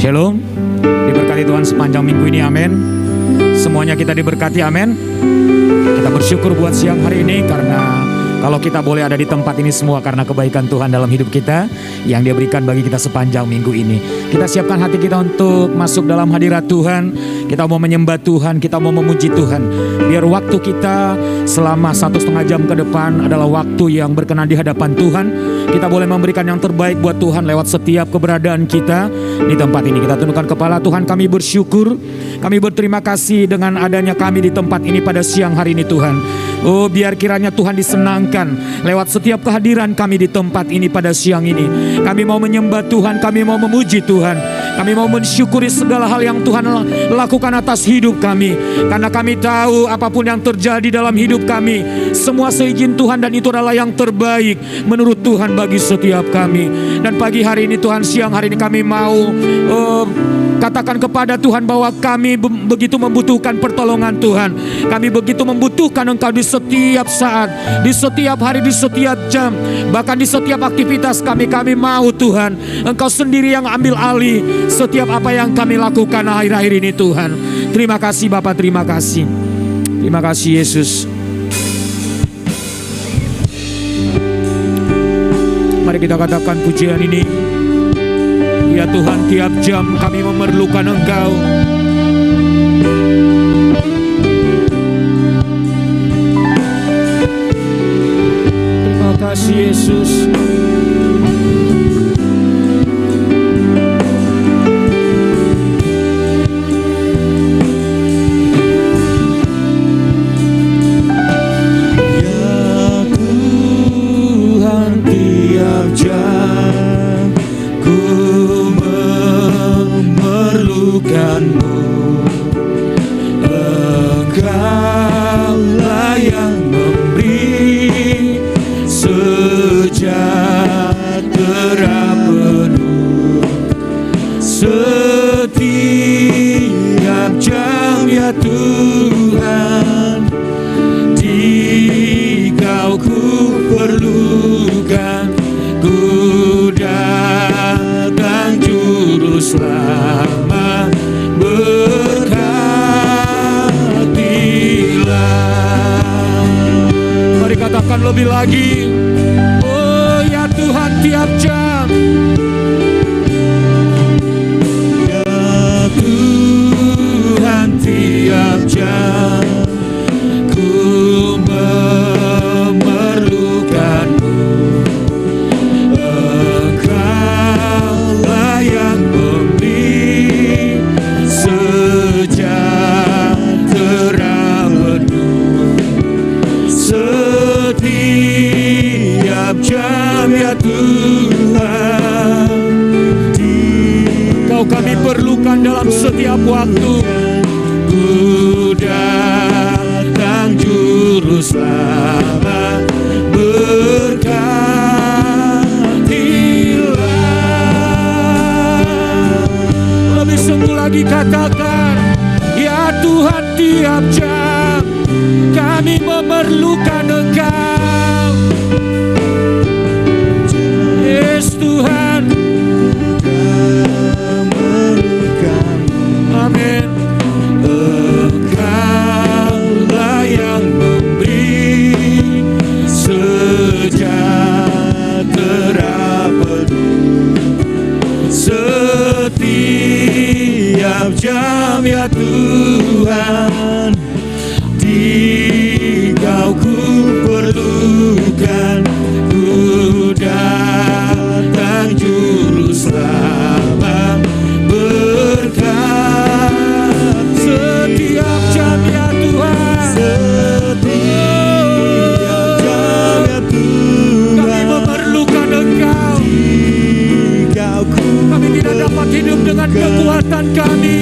Shalom. Diberkati Tuhan sepanjang minggu ini, amin. Semuanya kita diberkati, amin. Kita bersyukur buat siang hari ini karena kalau kita boleh ada di tempat ini semua karena kebaikan Tuhan dalam hidup kita yang Dia berikan bagi kita sepanjang minggu ini. Kita siapkan hati kita untuk masuk dalam hadirat Tuhan. Kita mau menyembah Tuhan, kita mau memuji Tuhan. Biar waktu kita selama 1,5 jam ke depan adalah waktu yang berkenan di hadapan Tuhan. Kita boleh memberikan yang terbaik buat Tuhan lewat setiap keberadaan kita di tempat ini. Kita tundukkan kepala. Tuhan, kami bersyukur, kami berterima kasih dengan adanya kami di tempat ini pada siang hari ini Tuhan. Oh, biar kiranya Tuhan disenangkan lewat setiap kehadiran kami di tempat ini pada siang ini. Kami mau menyembah Tuhan, kami mau memuji Tuhan. Kami mau mensyukuri segala hal yang Tuhan lakukan atas hidup kami. Karena kami tahu apapun yang terjadi dalam hidup kami, semua seizin Tuhan dan itu adalah yang terbaik menurut Tuhan bagi setiap kami. Dan pagi hari ini Tuhan, siang hari ini kami mau katakan kepada Tuhan bahwa kami begitu membutuhkan pertolongan Tuhan. Kami begitu membutuhkan Engkau di setiap saat, di setiap hari, di setiap jam, bahkan di setiap aktivitas kami. Kami mau Tuhan, Engkau sendiri yang ambil alih setiap apa yang kami lakukan akhir-akhir ini Tuhan. Terima kasih Bapa, terima kasih. Terima kasih Yesus. Mari kita katakan pujian ini. Ya Tuhan, tiap jam kami memerlukan Engkau. Terima kasih Yesus. Lebih lagi, oh ya Tuhan, tiap jam. Ya Tuhan, tiap jam ku memerlukan-Mu. Engkaulah yang memberi sejahtera penuh. Setiap jam ya Tuhan, Engkau kami perlukan dalam setiap waktu. Ku datang juru selamat, berkatilah. Lebih sungguh lagi katakan, ya Tuhan, tiap jam kami memerlukan Engkau. Yes Tuhan, amin. Engkaulah yang memberi sejahtera penuh. Setiap jam ya Tuhan, Engkau ku perlukan. Ku datang juru selamat, berkat setiap jam ya Tuhan. Setiap jam ya Tuhan, kami memerlukan Engkau. Kami tidak dapat hidup dengan kekuatan kami.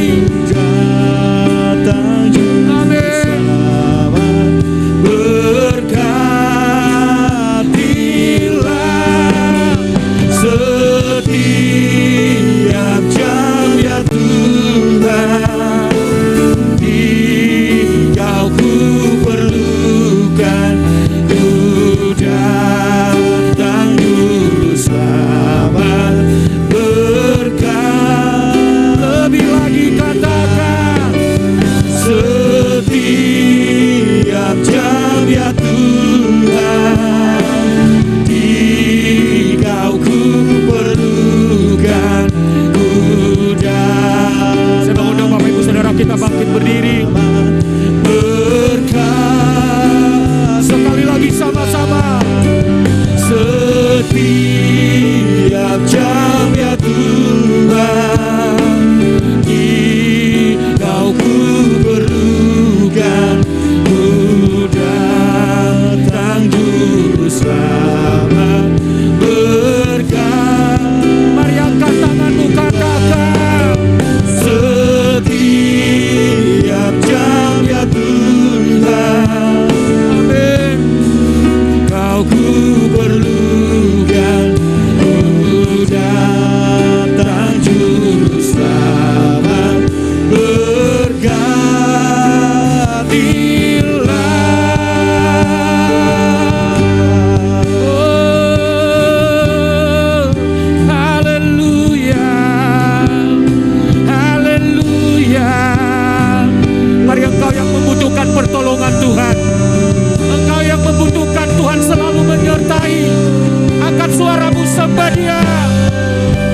sembah Dia.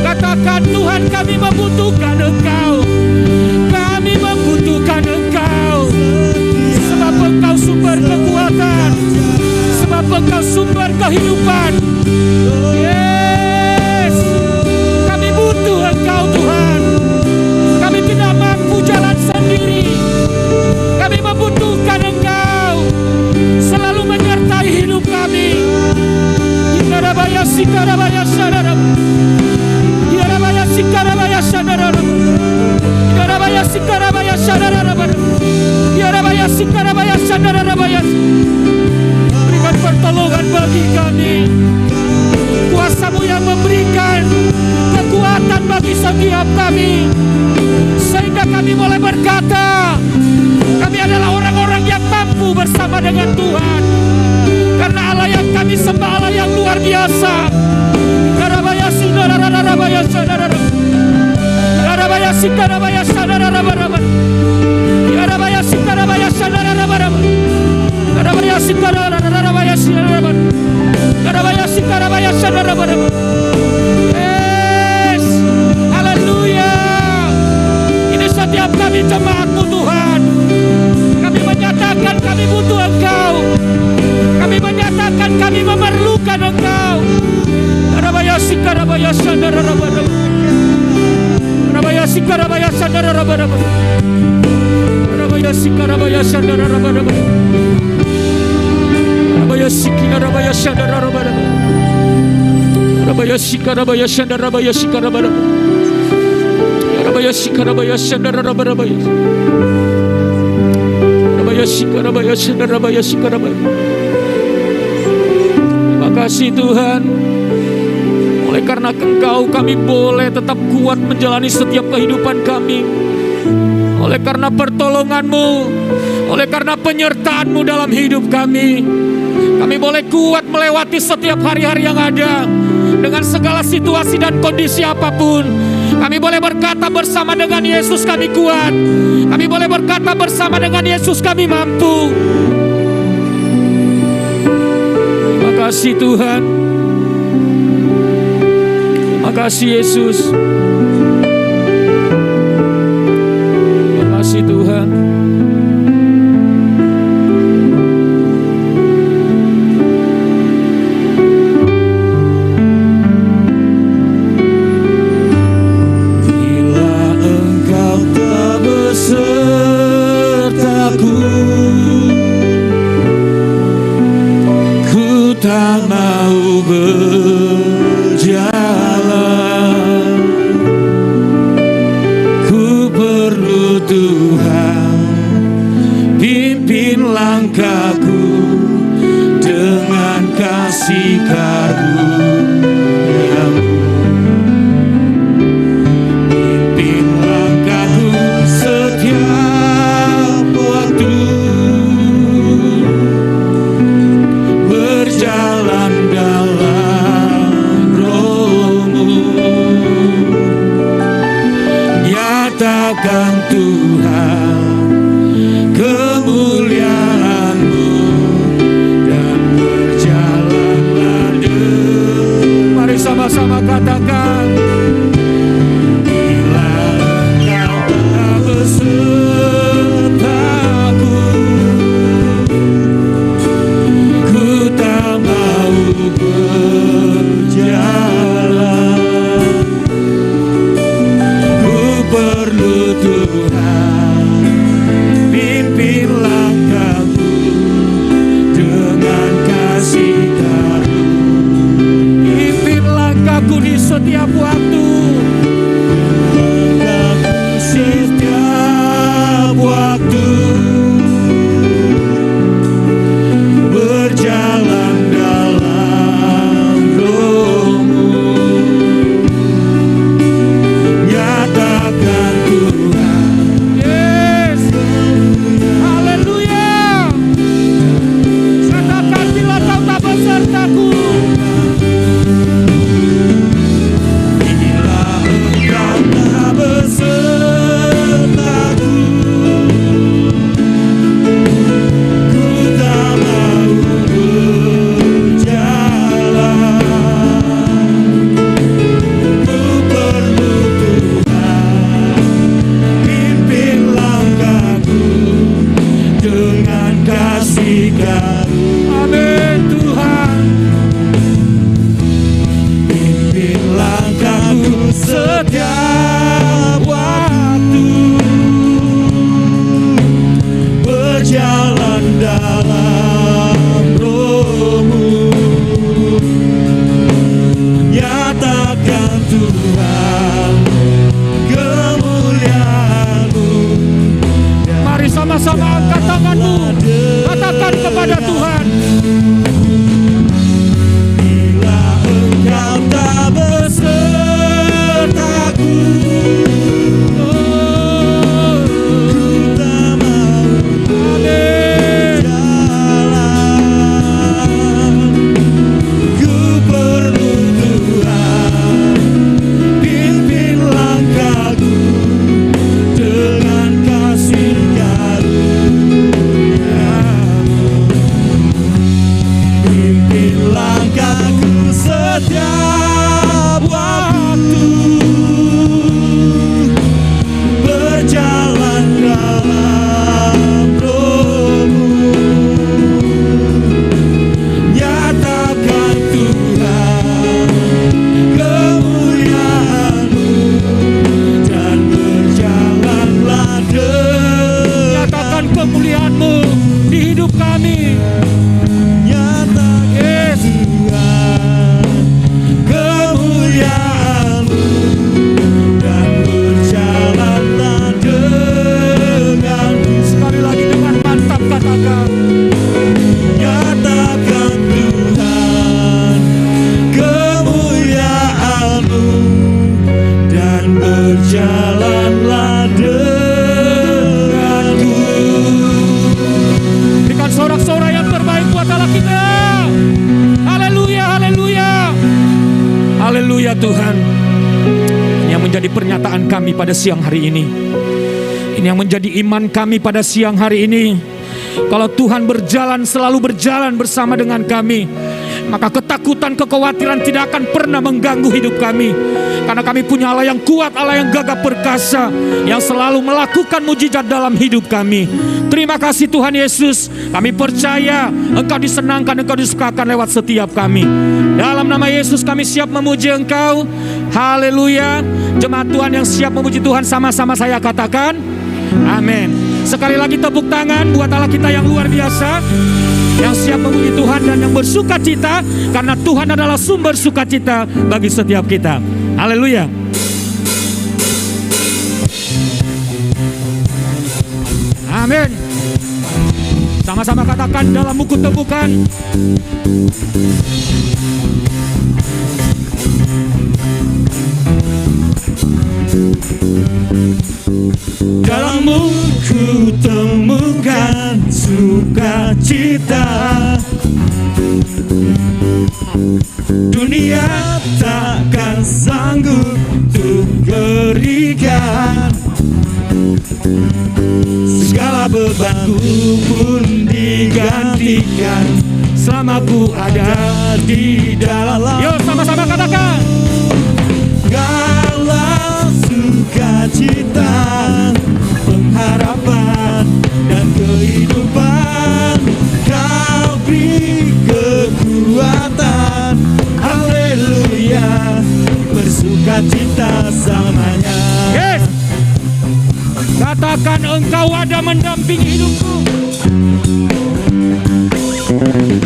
Katakan, Tuhan, kami membutuhkan Engkau. Kami membutuhkan Engkau. Sebab Engkau sumber kekuatan, sebab Engkau sumber kehidupan. Yes, kami butuh Engkau, Tuhan. Kami tidak mampu jalan sendiri. Kami membutuhkan Engkau selalu menyertai hidup kami. Yarabaya sikarabaya sadarab. Yarabaya sikarabaya sadarab. Yarabaya sikarabaya sadarab. Yarabaya sikarabaya sadarab. Berikan pertolongan bagi kami. Kuasa-Mu yang memberikan kekuatan bagi setiap kami, sehingga kami boleh berkata, kami adalah orang-orang yang mampu bersama dengan Tuhan. Karena Allah yang kami sembah Allah yang luar biasa. Yarabaya sikarabaya sadarab. Yarabaya sikarabaya sadarab. Yarabaya sikarabaya sadarab. Yarabaya sikarabaya sadarab. Yarabaya sikarabaya sadarab. Yes, haleluya. Ini setiap kami jemaat-Mu, Tuhan. Kami menyatakan kami butuh Engkau. Kami menyatakan kami memerlukan Engkau. Yarabaya sikarabaya sadarab. Yarabaya sikarabaya sadarab. Yarabaya sikarabaya sadarab. Yarabaya sikarabaya sadarab. Yarabaya sikarabaya sadarabaya sikarabaya. Yarabaya sikarabaya sadarab. Yarabaya sikarabaya sadarabaya sikarabaya. Terima kasih Tuhan. Oleh karena Engkau kami boleh tetap kuat menjalani setiap kehidupan kami. Oleh karena pertolongan-Mu, oleh karena penyertaan-Mu dalam hidup kami, kami boleh kuat melewati setiap hari-hari yang ada. Dengan segala situasi dan kondisi apapun, kami boleh berkata bersama dengan Yesus kami kuat. Kami boleh berkata bersama dengan Yesus kami mampu. Terima kasih Tuhan. Terima kasih Yesus. Terima kasih Tuhan. Tak mau berjalan, ku perlu Tuhan Tuhan, ini yang menjadi pernyataan kami pada siang hari ini. Ini yang menjadi iman kami pada siang hari ini. Kalau Tuhan selalu berjalan bersama dengan kami, maka ketakutan, kekhawatiran tidak akan pernah mengganggu hidup kami. Karena kami punya Allah yang kuat, Allah yang gagah perkasa, yang selalu melakukan mujizat dalam hidup kami. Terima kasih Tuhan Yesus. Kami percaya Engkau disenangkan, Engkau disukakan lewat setiap kami. Dalam nama Yesus kami siap memuji Engkau. Haleluya. Jemaat Tuhan yang siap memuji Tuhan, sama-sama saya katakan amin. Sekali lagi tepuk tangan buat Allah kita yang luar biasa, yang siap memuji Tuhan dan yang bersuka cita, karena Tuhan adalah sumber sukacita bagi setiap kita. Haleluya. Amin. Sama-sama katakan dalam buku tepukan. Dalammu ku temukan sukacita. Dunia takkan sanggup untuk berikan. Segala bebanku pun digantikan selama ku ada di dalam. Yuk sama-sama katakan. Segala sukacita, pengharapan dan kehidupan, Kau beri kekuatan. Haleluya, bersukacita selamanya. Yes. Katakan Engkau ada mendampingi hidupku.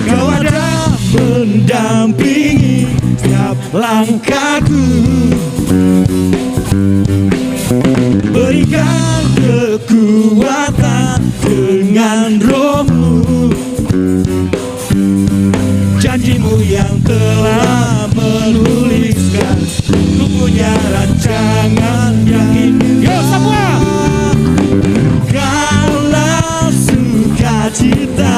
Kau ada mendampingi setiap langkahku. Berikan kekuatan dengan Roh-Mu. Janji-Mu yang telah menuliskan, ku punya rancangan yang indah. Yuk semua. Kaulah sukacita,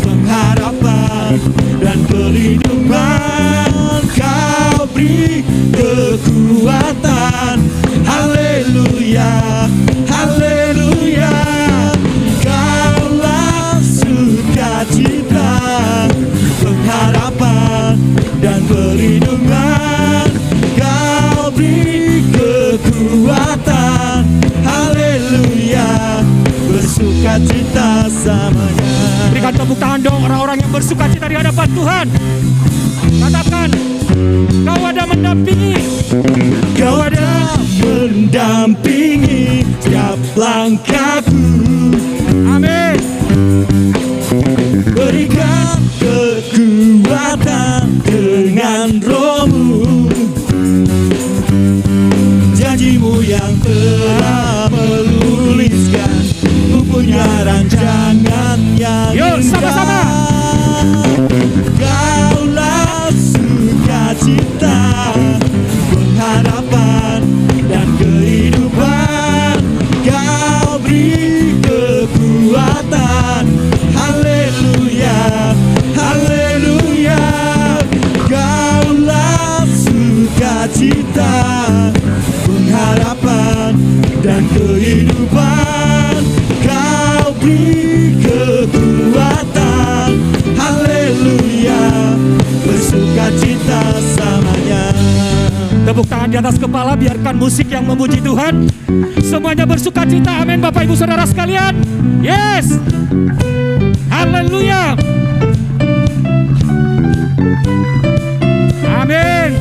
pengharapan dan kehidupan, Kau beri kekuatan. Haleluya, haleluya. Kaulah sukacita, pengharapan dan kehidupan, Kau beri kekuatan. Haleluya, bersukacita samanya. Berikan tepuk tangan dong orang-orang yang bersukacita di hadapan Tuhan. Katakan, Kau ada mendampingi. Kau ada mendampingi setiap langkahku. Amin. Berikan kekuatan dengan Roh-Mu. Janji-Mu yang telah menuliskan, ku punya rancangan yang Yuk sama-sama. Kaulah sukacita, pengharapan dan kehidupan, Kau beri kekuatan. Haleluya, haleluya. Kaulah sukacita, pengharapan dan kehidupan, Kau beri kekuatan. Haleluya, bersukacita samanya. Tepuk tangan di atas kepala, biarkan musik yang memuji Tuhan. Semuanya bersukacita, amin Bapak Ibu Saudara sekalian. Yes. Haleluya. Amin.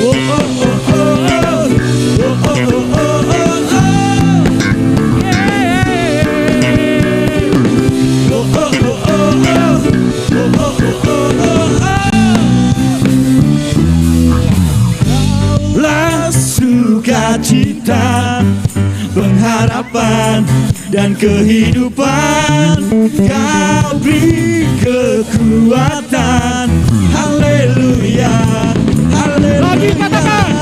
Oh, oh, oh, oh, oh. Oh, oh, oh, oh, oh, oh. Yeah. Oh, oh, oh, oh, oh. Oh, oh, oh, oh, oh. Kaulah sukacita, pengharapan dan kehidupan, Kau beri kekuatan. Haleluya, haleluya. Lagi katakan.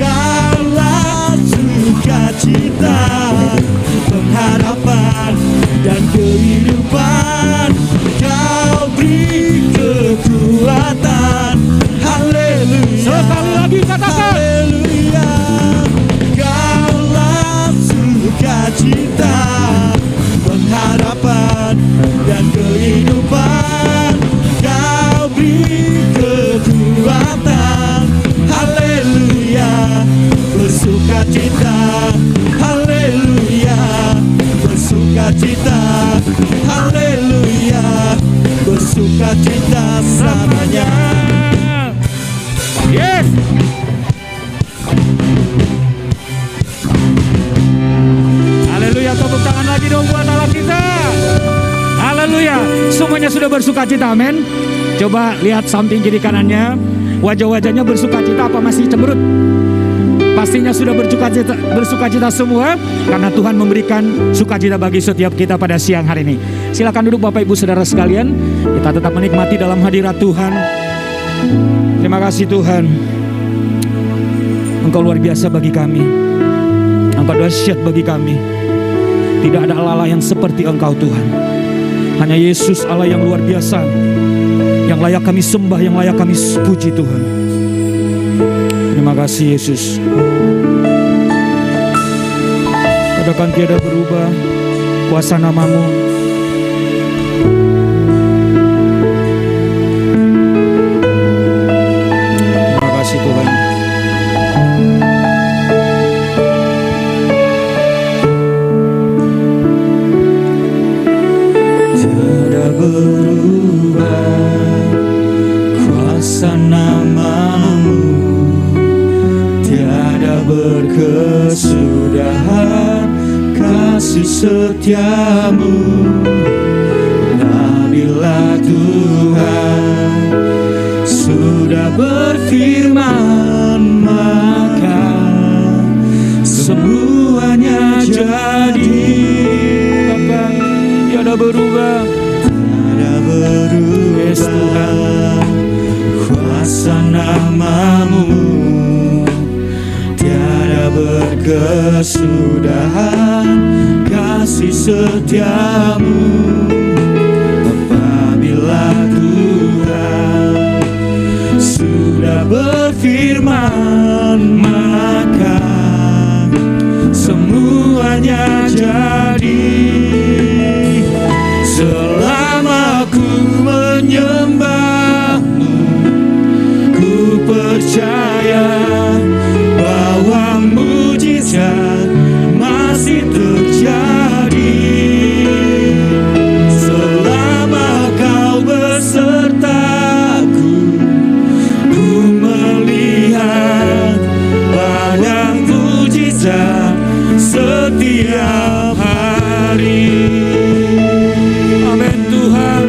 Kaulah sukacita, pengharapan dan kehidupan, Kau beri kekuatan. sukacita samanya. Yes. Haleluya, tepuk tangan lagi dong buat Allah kita. Haleluya, semuanya sudah bersukacita, amin. Coba lihat samping kiri kanannya, wajah-wajahnya bersukacita apa masih cemberut? Pastinya sudah bersukacita semua, karena Tuhan memberikan sukacita bagi setiap kita pada siang hari ini. Silakan duduk Bapak Ibu Saudara sekalian, kita tetap menikmati dalam hadirat Tuhan. Terima kasih Tuhan, Engkau luar biasa bagi kami, Engkau dahsyat bagi kami. Tidak ada Allah yang seperti Engkau Tuhan. Hanya Yesus Allah yang luar biasa, yang layak kami sembah, yang layak kami puji Tuhan. Terima kasih Yesus. Katakan tiada berubah kuasa nama-Mu. Terima kasih Tuhan. Tiada berubah kuasa nama-Mu, tiada berkesudahan kasih setia-Mu. Apabila Tuhan sudah berfirman, maka semuanya jadi. Katakan tiada berubah, tiada berubah kuasa nama-Mu, tiada berkesudahan kasih setia-Mu. Apabila Tuhan sudah berfirman, maka semuanya jadi. Selama ku menyembah-Mu, ku percaya bahwa mujizat masih terjadi. Selama Kau besertaku, ku melihat banyak mujizat setiap hari. amin Tuhan.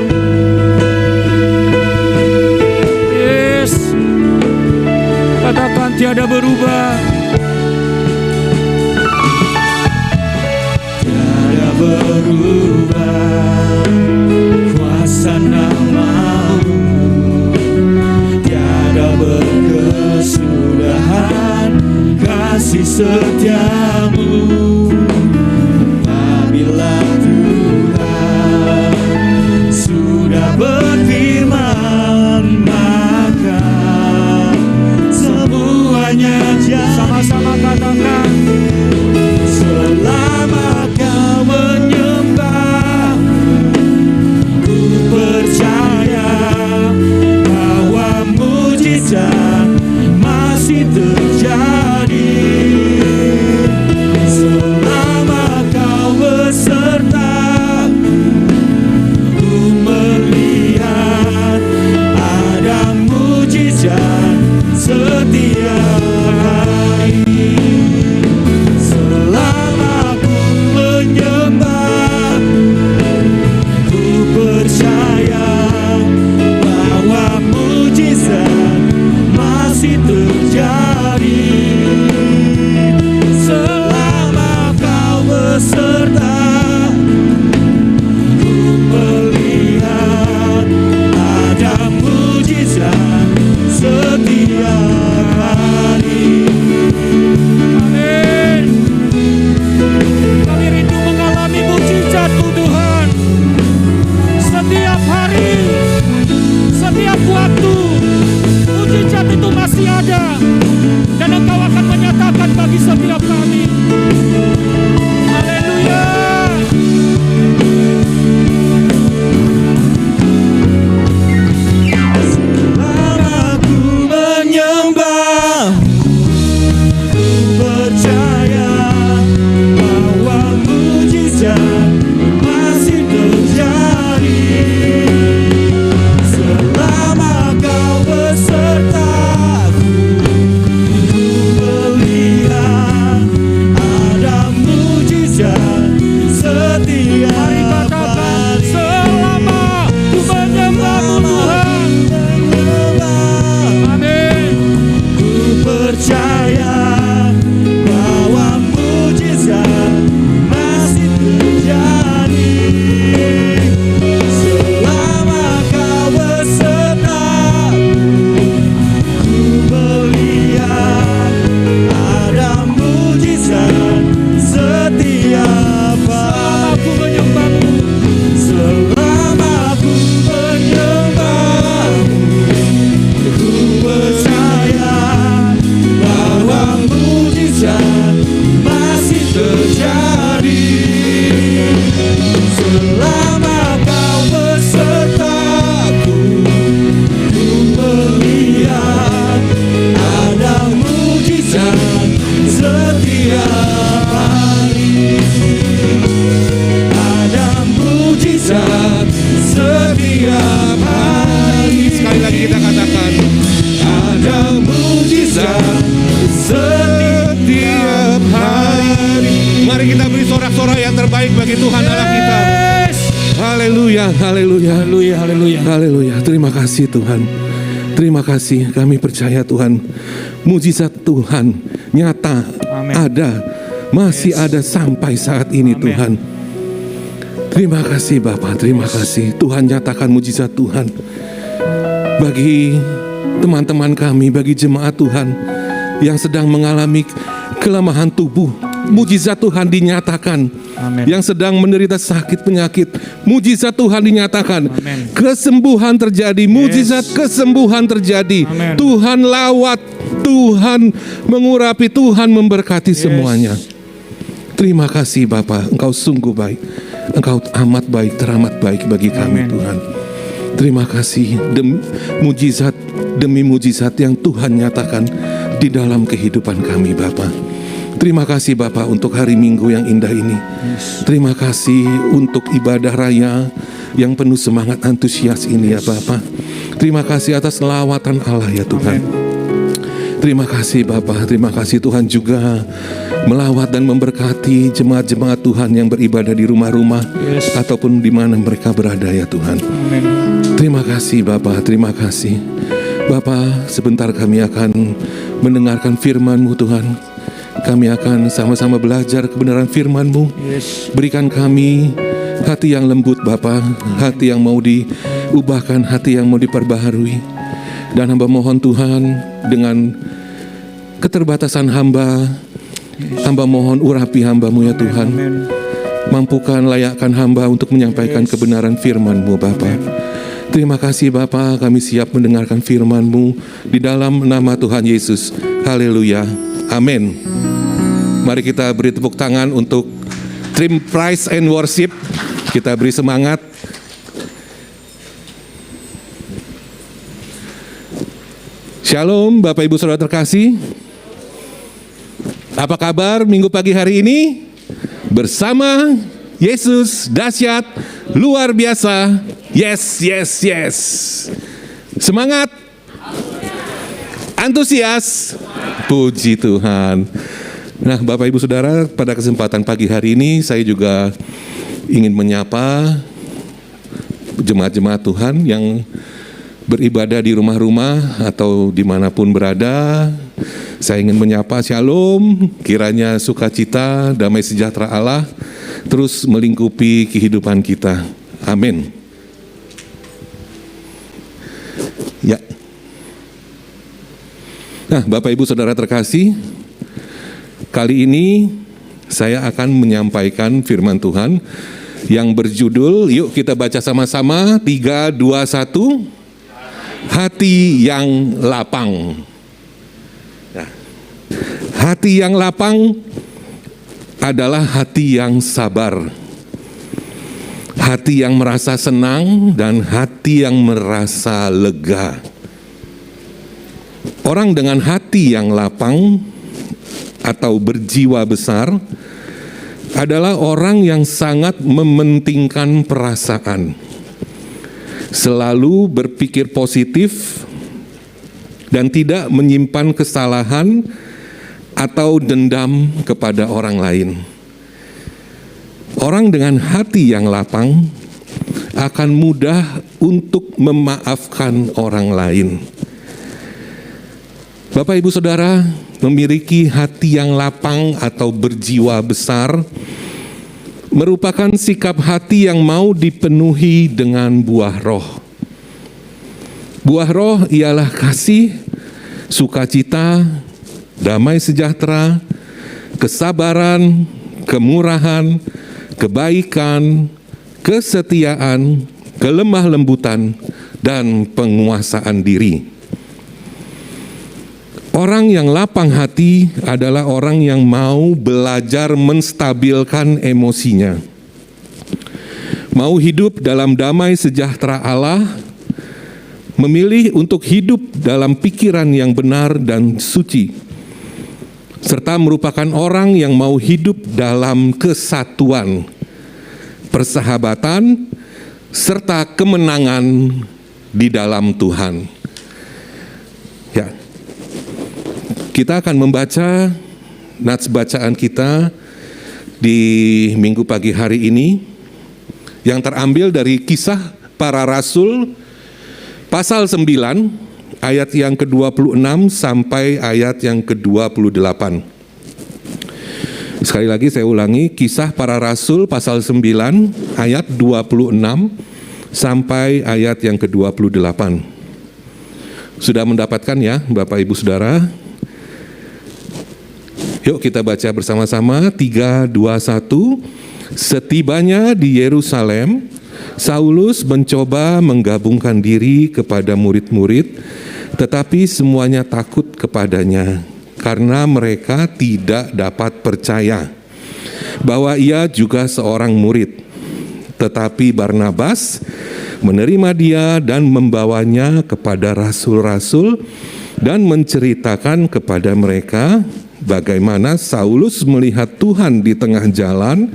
suara yang terbaik bagi Tuhan Allah kita. Yes. Haleluya, haleluya, Haleluya, haleluya. haleluya. Terima kasih Tuhan. Terima kasih, kami percaya Tuhan, mujizat Tuhan nyata, Amin. ada, masih ada sampai saat ini. Amin. Tuhan. Terima kasih Bapak, terima kasih. Tuhan nyatakan mujizat Tuhan bagi teman-teman kami, bagi jemaat Tuhan yang sedang mengalami kelemahan tubuh. Mujizat Tuhan dinyatakan. Amin. Yang sedang menderita sakit penyakit, mujizat Tuhan dinyatakan. Amin. Kesembuhan terjadi, mujizat kesembuhan terjadi. Amin. Tuhan lawat, Tuhan mengurapi, Tuhan memberkati semuanya. Terima kasih Bapa, Engkau sungguh baik. Engkau amat baik, teramat baik bagi kami. Amin. Tuhan. Terima kasih mujizat demi mujizat yang Tuhan nyatakan di dalam kehidupan kami Bapa. Terima kasih Bapak untuk hari Minggu yang indah ini. Terima kasih untuk ibadah raya yang penuh semangat antusias ini ya Bapak. Terima kasih atas lawatan Allah ya Tuhan. Terima kasih Bapak, terima kasih Tuhan juga melawat dan memberkati jemaat-jemaat Tuhan yang beribadah di rumah-rumah ataupun di mana mereka berada ya Tuhan. Amin. Terima kasih Bapak, terima kasih. Bapak, sebentar kami akan mendengarkan firman-Mu Tuhan. Kami akan sama-sama belajar kebenaran firman-Mu. Yes. Berikan kami hati yang lembut Bapa, hati yang mau diubahkan, hati yang mau diperbaharui. Dan hamba mohon Tuhan, dengan keterbatasan hamba mohon urapi hamba-Mu ya Tuhan. Amin. Mampukan, layakkan hamba untuk menyampaikan kebenaran firman-Mu Bapa. Terima kasih Bapa, kami siap mendengarkan firman-Mu di dalam nama Tuhan Yesus. Haleluya. Amin. Mari kita beri tepuk tangan untuk tim Praise and Worship. Kita beri semangat. Shalom Bapak Ibu Saudara terkasih. Apa kabar minggu pagi hari ini? Bersama Yesus dahsyat, luar biasa. Yes, yes, yes. Semangat. Antusias. Puji Tuhan. Nah Bapak Ibu Saudara, pada kesempatan pagi hari ini saya juga ingin menyapa jemaat-jemaat Tuhan yang beribadah di rumah-rumah atau dimanapun berada. Saya ingin menyapa shalom, kiranya sukacita, damai sejahtera Allah terus melingkupi kehidupan kita. Amin. Ya. Nah Bapak Ibu Saudara terkasih, kali ini saya akan menyampaikan firman Tuhan yang berjudul, yuk kita baca sama-sama, 3, 2, 1, hati yang lapang. Nah, hati yang lapang adalah hati yang sabar, hati yang merasa senang dan hati yang merasa lega. Orang dengan hati yang lapang atau berjiwa besar adalah orang yang sangat mementingkan perasaan, selalu berpikir positif dan tidak menyimpan kesalahan atau dendam kepada orang lain. Orang dengan hati yang lapang akan mudah untuk memaafkan orang lain. Bapak Ibu Saudara, memiliki hati yang lapang atau berjiwa besar merupakan sikap hati yang mau dipenuhi dengan buah roh. Buah roh ialah kasih, sukacita, damai sejahtera, kesabaran, kemurahan, kebaikan, kesetiaan, kelemah lembutan, dan penguasaan diri. Orang yang lapang hati adalah orang yang mau belajar menstabilkan emosinya, mau hidup dalam damai sejahtera Allah, memilih untuk hidup dalam pikiran yang benar dan suci, serta merupakan orang yang mau hidup dalam kesatuan, persahabatan, serta kemenangan di dalam Tuhan. Ya. Kita akan membaca nats bacaan kita di minggu pagi hari ini yang terambil dari Kisah Para Rasul pasal 9 ayat yang ke-26 sampai ayat yang ke-28. Sekali lagi saya ulangi, Kisah Para Rasul pasal 9 ayat 26 sampai ayat yang ke-28. Sudah mendapatkan ya Bapak Ibu Saudara? Yuk kita baca bersama-sama, 3, 2, 1. Setibanya di Yerusalem, Saulus mencoba menggabungkan diri kepada murid-murid, tetapi semuanya takut kepadanya karena mereka tidak dapat percaya bahwa ia juga seorang murid. Tetapi Barnabas menerima dia dan membawanya kepada rasul-rasul dan menceritakan kepada mereka bagaimana Saulus melihat Tuhan di tengah jalan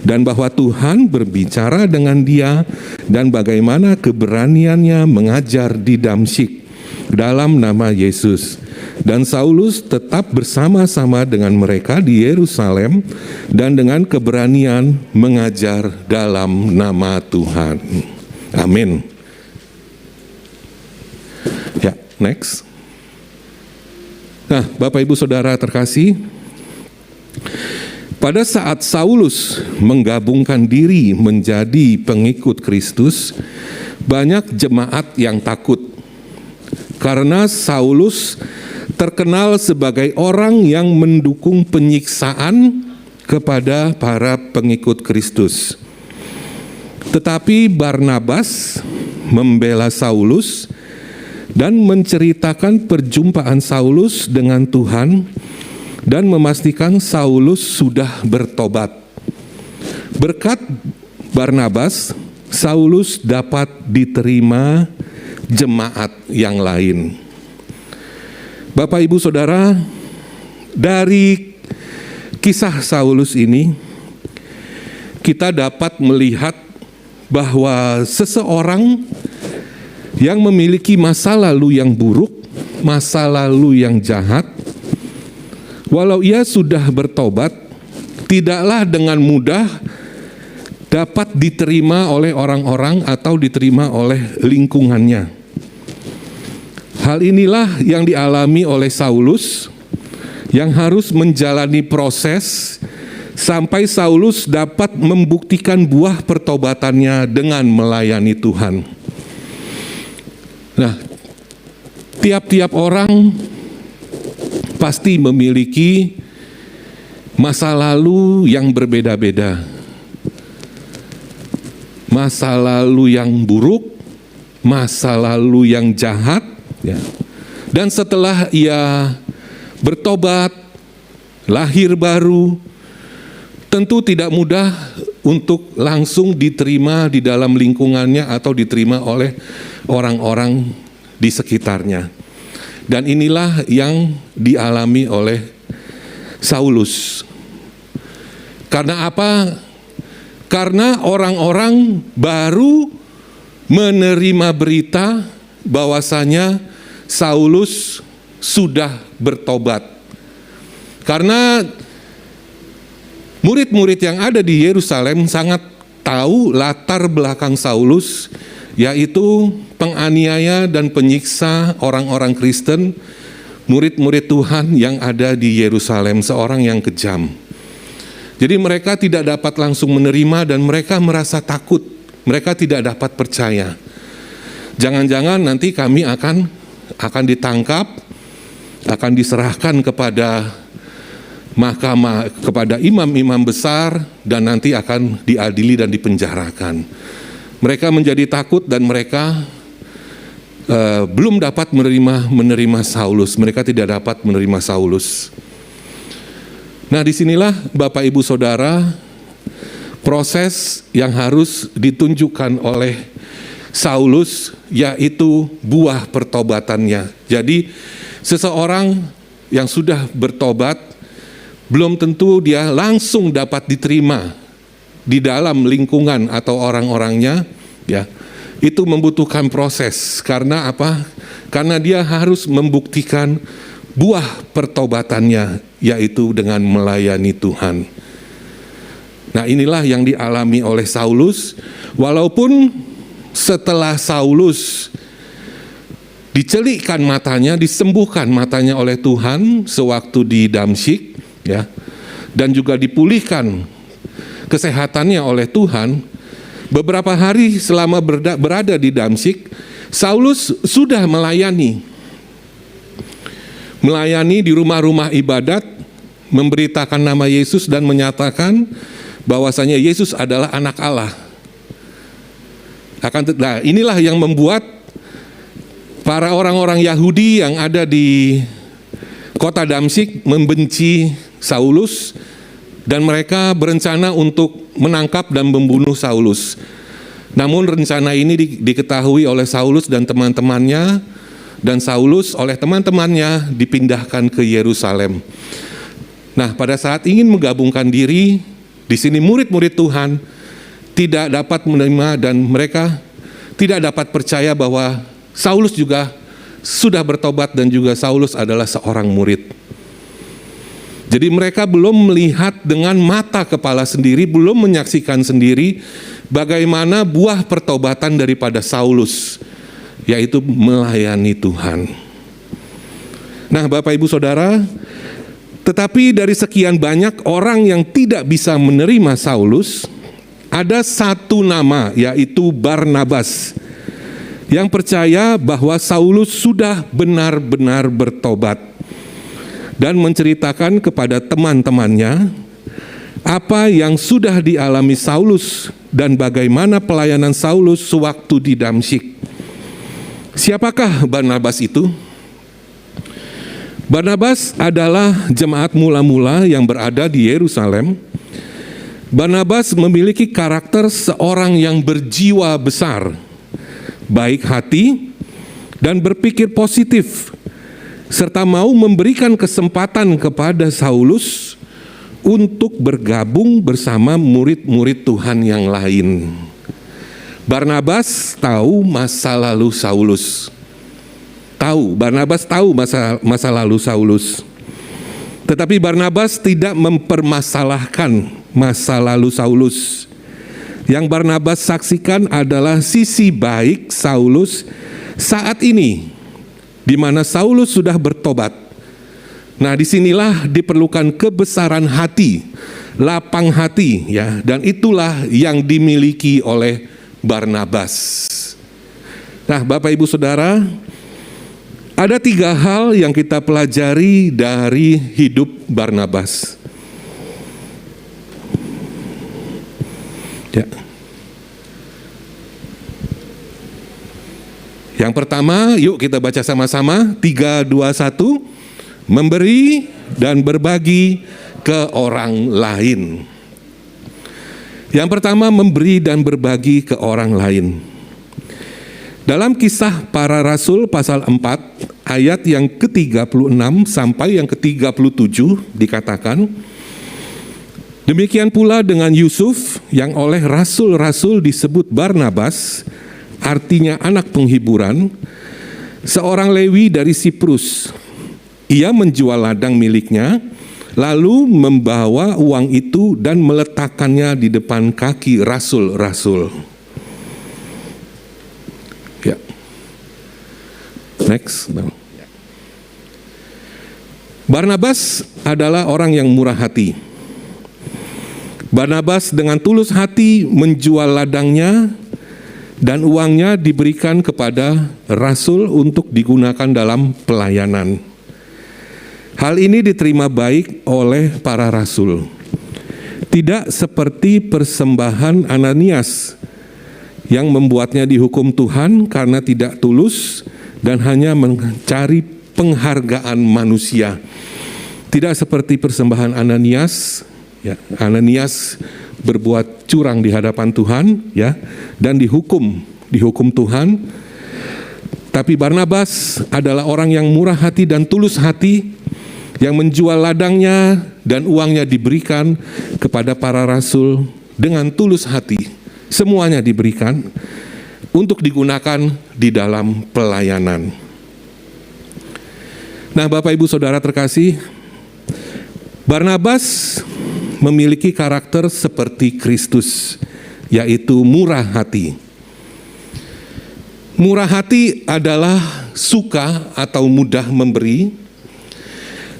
dan bahwa Tuhan berbicara dengan dia dan bagaimana keberaniannya mengajar di Damsyik dalam nama Yesus. Dan Saulus tetap bersama-sama dengan mereka di Yerusalem dan dengan keberanian mengajar dalam nama Tuhan. Amin. Ya, next. Nah, Bapak Ibu Saudara terkasih, pada saat Saulus menggabungkan diri menjadi pengikut Kristus, banyak jemaat yang takut karena Saulus terkenal sebagai orang yang mendukung penyiksaan kepada para pengikut Kristus. Tetapi Barnabas membela Saulus dan menceritakan perjumpaan Saulus dengan Tuhan dan memastikan Saulus sudah bertobat. Berkat Barnabas, Saulus dapat diterima jemaat yang lain. Bapak Ibu Saudara, dari kisah Saulus ini kita dapat melihat bahwa seseorang yang memiliki masa lalu yang buruk, masa lalu yang jahat, walau ia sudah bertobat, tidaklah dengan mudah dapat diterima oleh orang-orang atau diterima oleh lingkungannya. Hal inilah yang dialami oleh Saulus, yang harus menjalani proses sampai Saulus dapat membuktikan buah pertobatannya dengan melayani Tuhan. Nah, tiap-tiap orang pasti memiliki masa lalu yang berbeda-beda. Masa lalu yang buruk, masa lalu yang jahat, ya. Dan setelah ia bertobat, lahir baru, tentu tidak mudah untuk langsung diterima di dalam lingkungannya atau diterima oleh orang-orang di sekitarnya. Dan inilah yang dialami oleh Saulus. Karena apa? Karena orang-orang baru menerima berita bahwasanya Saulus sudah bertobat. Karena murid-murid yang ada di Yerusalem sangat tahu latar belakang Saulus, yaitu penganiaya dan penyiksa orang-orang Kristen, murid-murid Tuhan yang ada di Yerusalem, seorang yang kejam. Jadi mereka tidak dapat langsung menerima dan mereka merasa takut, mereka tidak dapat percaya. Jangan-jangan nanti kami akan ditangkap, akan diserahkan kepada mahkamah, kepada imam-imam besar, dan nanti akan diadili dan dipenjarakan. Mereka menjadi takut dan mereka belum dapat menerima Saulus. Mereka tidak dapat menerima Saulus. Nah, disinilah Bapak Ibu Saudara proses yang harus ditunjukkan oleh Saulus, yaitu buah pertobatannya. Jadi seseorang yang sudah bertobat belum tentu dia langsung dapat diterima di dalam lingkungan atau orang-orangnya, ya. Itu membutuhkan proses. Karena apa? Karena dia harus membuktikan buah pertobatannya, yaitu dengan melayani Tuhan. Nah, inilah yang dialami oleh Saulus, walaupun setelah Saulus dicelikkan matanya, disembuhkan matanya oleh Tuhan sewaktu di Damsyik, ya, dan juga dipulihkan kesehatannya oleh Tuhan. Beberapa hari selama berada di Damsyik, Saulus sudah melayani di rumah-rumah ibadat, memberitakan nama Yesus dan menyatakan bahwasanya Yesus adalah anak Allah. Nah, inilah yang membuat para orang-orang Yahudi yang ada di kota Damsyik membenci Saulus, dan mereka berencana untuk menangkap dan membunuh Saulus. Namun rencana ini diketahui oleh Saulus dan teman-temannya, dan Saulus oleh teman-temannya dipindahkan ke Yerusalem. Nah, pada saat ingin menggabungkan diri, di sini murid-murid Tuhan tidak dapat menerima dan mereka tidak dapat percaya bahwa Saulus juga sudah bertobat dan juga Saulus adalah seorang murid. Jadi mereka belum melihat dengan mata kepala sendiri, belum menyaksikan sendiri bagaimana buah pertobatan daripada Saulus, yaitu melayani Tuhan. Nah, Bapak Ibu Saudara, tetapi dari sekian banyak orang yang tidak bisa menerima Saulus, ada satu nama, yaitu Barnabas, yang percaya bahwa Saulus sudah benar-benar bertobat dan menceritakan kepada teman-temannya apa yang sudah dialami Saulus dan bagaimana pelayanan Saulus sewaktu di Damsyik. Siapakah Barnabas itu? Barnabas adalah jemaat mula-mula yang berada di Yerusalem. Barnabas memiliki karakter seorang yang berjiwa besar, baik hati, dan berpikir positif, serta mau memberikan kesempatan kepada Saulus untuk bergabung bersama murid-murid Tuhan yang lain. Barnabas tahu masa lalu Saulus. Barnabas tahu masa lalu Saulus. Tetapi Barnabas tidak mempermasalahkan masa lalu Saulus. Yang Barnabas saksikan adalah sisi baik Saulus saat ini, di mana Saulus sudah bertobat. Nah, disinilah diperlukan kebesaran hati, lapang hati, ya, dan itulah yang dimiliki oleh Barnabas. Nah, Bapak Ibu Saudara, ada 3 hal yang kita pelajari dari hidup Barnabas. Ya. Yang pertama, yuk kita baca sama-sama. 3, 2, 1. Memberi dan berbagi ke orang lain. Yang pertama, memberi dan berbagi ke orang lain. Dalam Kisah Para Rasul pasal 4 ayat yang ke-36 sampai yang ke-37 dikatakan, demikian pula dengan Yusuf yang oleh rasul-rasul disebut Barnabas, artinya anak penghiburan, seorang Lewi dari Siprus. Ia menjual ladang miliknya, lalu membawa uang itu dan meletakkannya di depan kaki rasul-rasul. Ya. Next. Barnabas adalah orang yang murah hati. Barnabas dengan tulus hati menjual ladangnya dan uangnya diberikan kepada rasul untuk digunakan dalam pelayanan. Hal ini diterima baik oleh para rasul. Tidak seperti persembahan Ananias yang membuatnya dihukum Tuhan karena tidak tulus dan hanya mencari penghargaan manusia. Tidak seperti persembahan Ananias, ya, Ananias berbuat curang di hadapan Tuhan, ya, dan dihukum Tuhan. Tapi Barnabas adalah orang yang murah hati dan tulus hati, yang menjual ladangnya dan uangnya diberikan kepada para rasul dengan tulus hati. Semuanya diberikan untuk digunakan di dalam pelayanan. Nah, Bapak Ibu Saudara terkasih, Barnabas memiliki karakter seperti Kristus, yaitu murah hati. Murah hati adalah suka atau mudah memberi,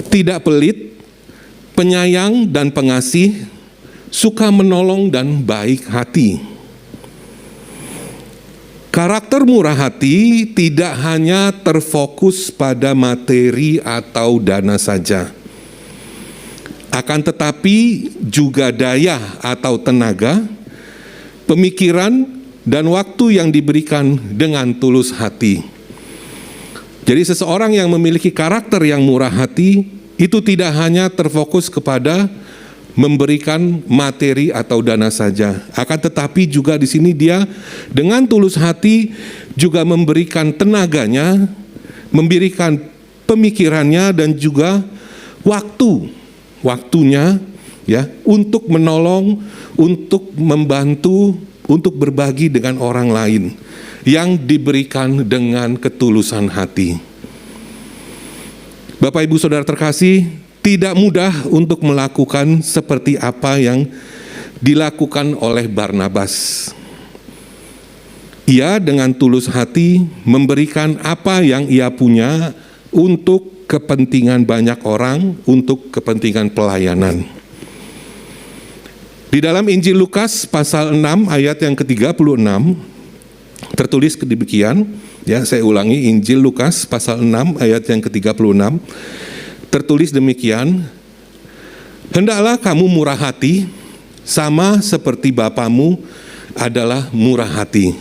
tidak pelit, penyayang dan pengasih, suka menolong dan baik hati. Karakter murah hati tidak hanya terfokus pada materi atau dana saja, akan tetapi juga daya atau tenaga, pemikiran, dan waktu yang diberikan dengan tulus hati. Jadi seseorang yang memiliki karakter yang murah hati itu tidak hanya terfokus kepada memberikan materi atau dana saja, akan tetapi juga di sini dia dengan tulus hati juga memberikan tenaganya, memberikan pemikirannya dan juga waktunya ya untuk menolong, untuk membantu, untuk berbagi dengan orang lain yang diberikan dengan ketulusan hati. Bapak Ibu Saudara terkasih, tidak mudah untuk melakukan seperti apa yang dilakukan oleh Barnabas. Ia dengan tulus hati memberikan apa yang ia punya untuk kepentingan banyak orang, untuk kepentingan pelayanan. Di dalam Injil Lukas pasal 6 ayat yang ke-36 tertulis demikian, ya saya ulangi, Injil Lukas pasal 6 ayat yang ke-36 tertulis demikian, hendaklah kamu murah hati sama seperti Bapamu adalah murah hati.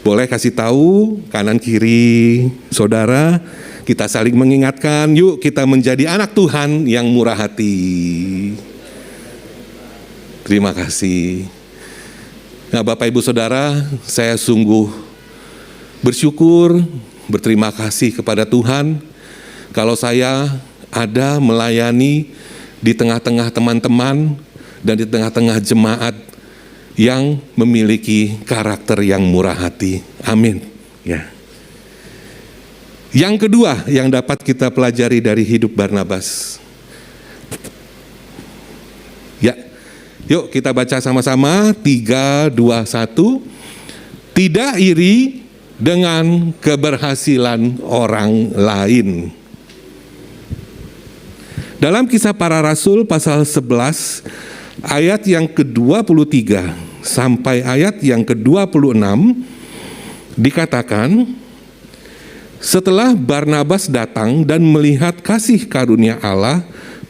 Boleh kasih tahu kanan kiri saudara, kita saling mengingatkan, yuk kita menjadi anak Tuhan yang murah hati. Terima kasih. Nah, Bapak Ibu Saudara, saya sungguh bersyukur, berterima kasih kepada Tuhan kalau saya ada melayani di tengah-tengah teman-teman dan di tengah-tengah jemaat yang memiliki karakter yang murah hati. Amin. Ya. Yang kedua yang dapat kita pelajari dari hidup Barnabas. Ya. Yuk kita baca sama-sama, 3, 2, 1. Tidak iri dengan keberhasilan orang lain. Dalam Kisah Para Rasul pasal 11 ayat yang ke-23 sampai ayat yang ke-26 dikatakan, setelah Barnabas datang dan melihat kasih karunia Allah,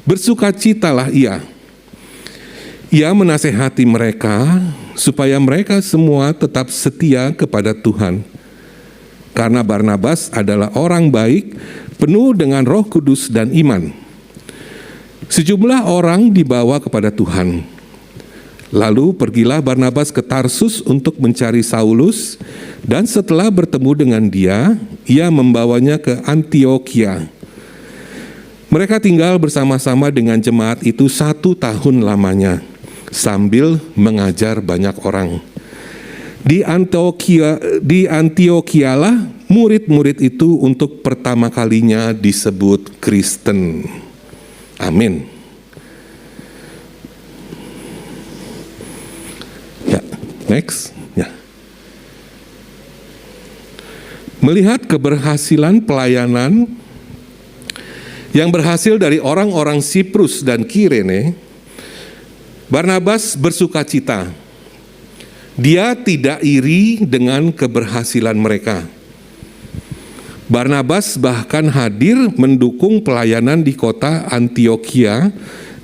bersukacitalah ia. Ia menasehati mereka supaya mereka semua tetap setia kepada Tuhan. Karena Barnabas adalah orang baik, penuh dengan Roh Kudus dan iman. Sejumlah orang dibawa kepada Tuhan. Lalu pergilah Barnabas ke Tarsus untuk mencari Saulus, dan setelah bertemu dengan dia, ia membawanya ke Antiokhia. Mereka tinggal bersama-sama dengan jemaat itu 1 tahun lamanya, sambil mengajar banyak orang. Di Antiokhia lah murid-murid itu untuk pertama kalinya disebut Kristen. Amin. Ya, next. Ya. Melihat keberhasilan pelayanan yang berhasil dari orang-orang Siprus dan Kirene, Barnabas bersukacita. Dia tidak iri dengan keberhasilan mereka. Barnabas bahkan hadir mendukung pelayanan di kota Antiokhia,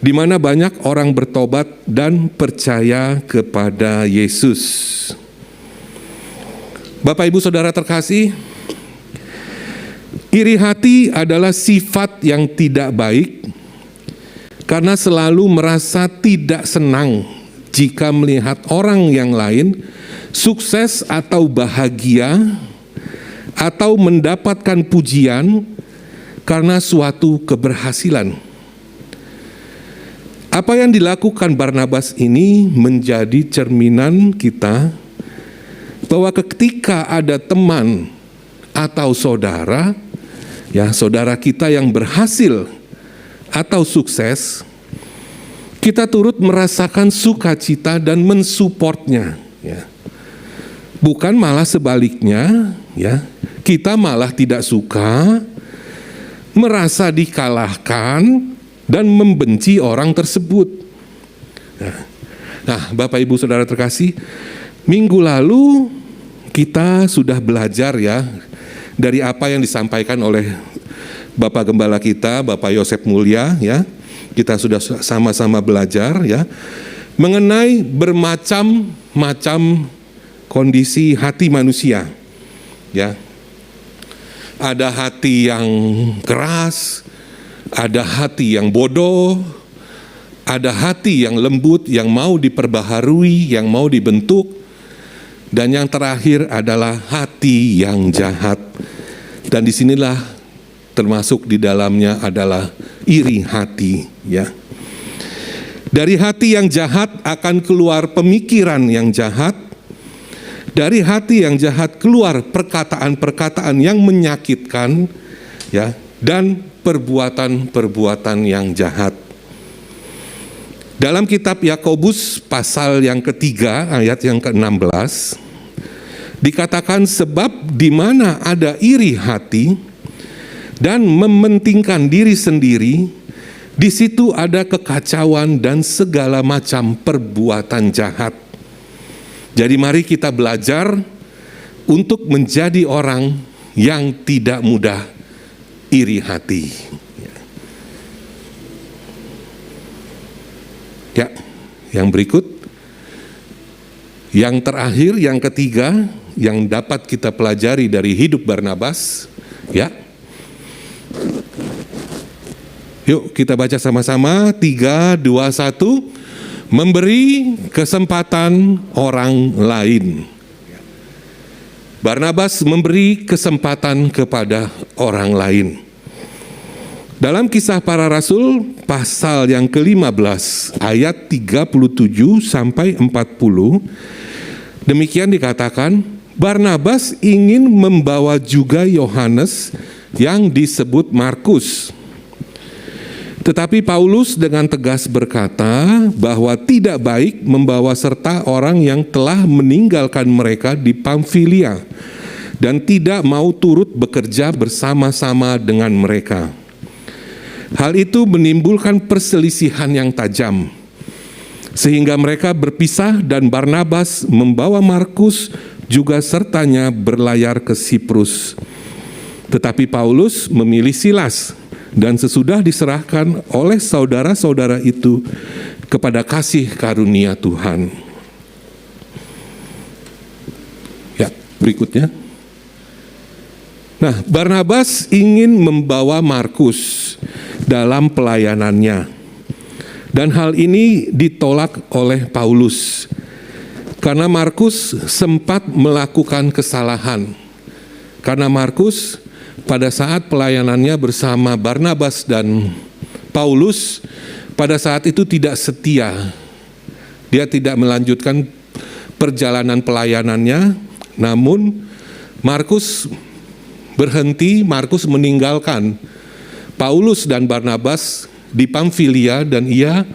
di mana banyak orang bertobat dan percaya kepada Yesus. Bapak Ibu Saudara terkasih, iri hati adalah sifat yang tidak baik, karena selalu merasa tidak senang jika melihat orang yang lain sukses atau bahagia atau mendapatkan pujian karena suatu keberhasilan. Apa yang dilakukan Barnabas ini menjadi cerminan kita bahwa ketika ada teman atau saudara, ya saudara kita yang berhasil atau sukses, kita turut merasakan sukacita dan mensupportnya, ya. Bukan malah sebaliknya, ya. Kita malah tidak suka, merasa dikalahkan, dan membenci orang tersebut. Nah, Bapak Ibu Saudara terkasih, minggu lalu kita sudah belajar ya dari apa yang disampaikan oleh Bapak Gembala kita, Bapak Yosef Mulya, ya. Kita sudah sama-sama belajar ya mengenai bermacam-macam kondisi hati manusia. Ya. Ada hati yang keras, ada hati yang bodoh, ada hati yang lembut, yang mau diperbaharui, yang mau dibentuk, dan yang terakhir adalah hati yang jahat. Dan disinilah termasuk di dalamnya adalah iri hati, ya. Dari hati yang jahat akan keluar pemikiran yang jahat. Dari hati yang jahat keluar perkataan-perkataan yang menyakitkan, ya, dan perbuatan-perbuatan yang jahat. Dalam kitab Yakobus pasal yang ketiga ayat yang ke-16 dikatakan, sebab di mana ada iri hati dan mementingkan diri sendiri, di situ ada kekacauan dan segala macam perbuatan jahat. Jadi mari kita belajar untuk menjadi orang yang tidak mudah iri hati. Ya, yang berikut, yang terakhir, yang ketiga, yang dapat kita pelajari dari hidup Barnabas, ya. Yuk kita baca sama-sama, 3, 2, 1. Memberi kesempatan orang lain. Barnabas memberi kesempatan kepada orang lain. Dalam Kisah Para Rasul pasal yang ke-15 ayat 37 sampai 40, demikian dikatakan, Barnabas ingin membawa juga Yohanes yang disebut Markus. Tetapi Paulus dengan tegas berkata bahwa tidak baik membawa serta orang yang telah meninggalkan mereka di Pamfilia dan tidak mau turut bekerja bersama-sama dengan mereka. Hal itu menimbulkan perselisihan yang tajam, sehingga mereka berpisah dan Barnabas membawa Markus juga sertanya berlayar ke Siprus. Tetapi Paulus memilih Silas, dan sesudah diserahkan oleh saudara-saudara itu kepada kasih karunia Tuhan. Ya, berikutnya. Nah, Barnabas ingin membawa Markus dalam pelayanannya. Dan hal ini ditolak oleh Paulus. Karena Markus sempat melakukan kesalahan. Karena Markus pada saat pelayanannya bersama Barnabas dan Paulus, pada saat itu tidak setia. Dia tidak melanjutkan perjalanan pelayanannya, namun Markus berhenti, Markus meninggalkan Paulus dan Barnabas di Pamfilia dan ia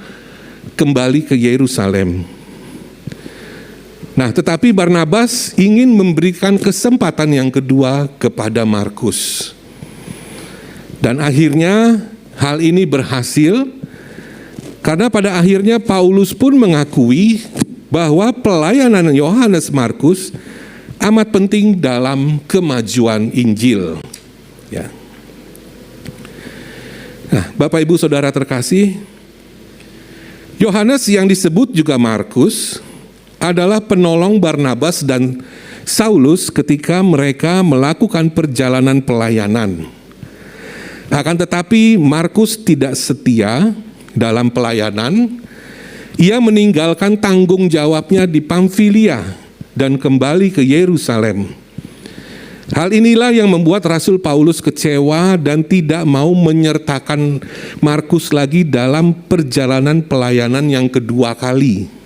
kembali ke Yerusalem. Nah, tetapi Barnabas ingin memberikan kesempatan yang kedua kepada Markus. Dan akhirnya hal ini berhasil, karena pada akhirnya Paulus pun mengakui bahwa pelayanan Yohanes Markus amat penting dalam kemajuan Injil. Ya. Nah, Bapak Ibu Saudara terkasih, Yohanes yang disebut juga Markus adalah penolong Barnabas dan Saulus ketika mereka melakukan perjalanan pelayanan. Akan tetapi Markus tidak setia dalam pelayanan. Ia meninggalkan tanggung jawabnya di Pamfilia dan kembali ke Yerusalem. Hal inilah yang membuat Rasul Paulus kecewa dan tidak mau menyertakan Markus lagi dalam perjalanan pelayanan yang kedua kali.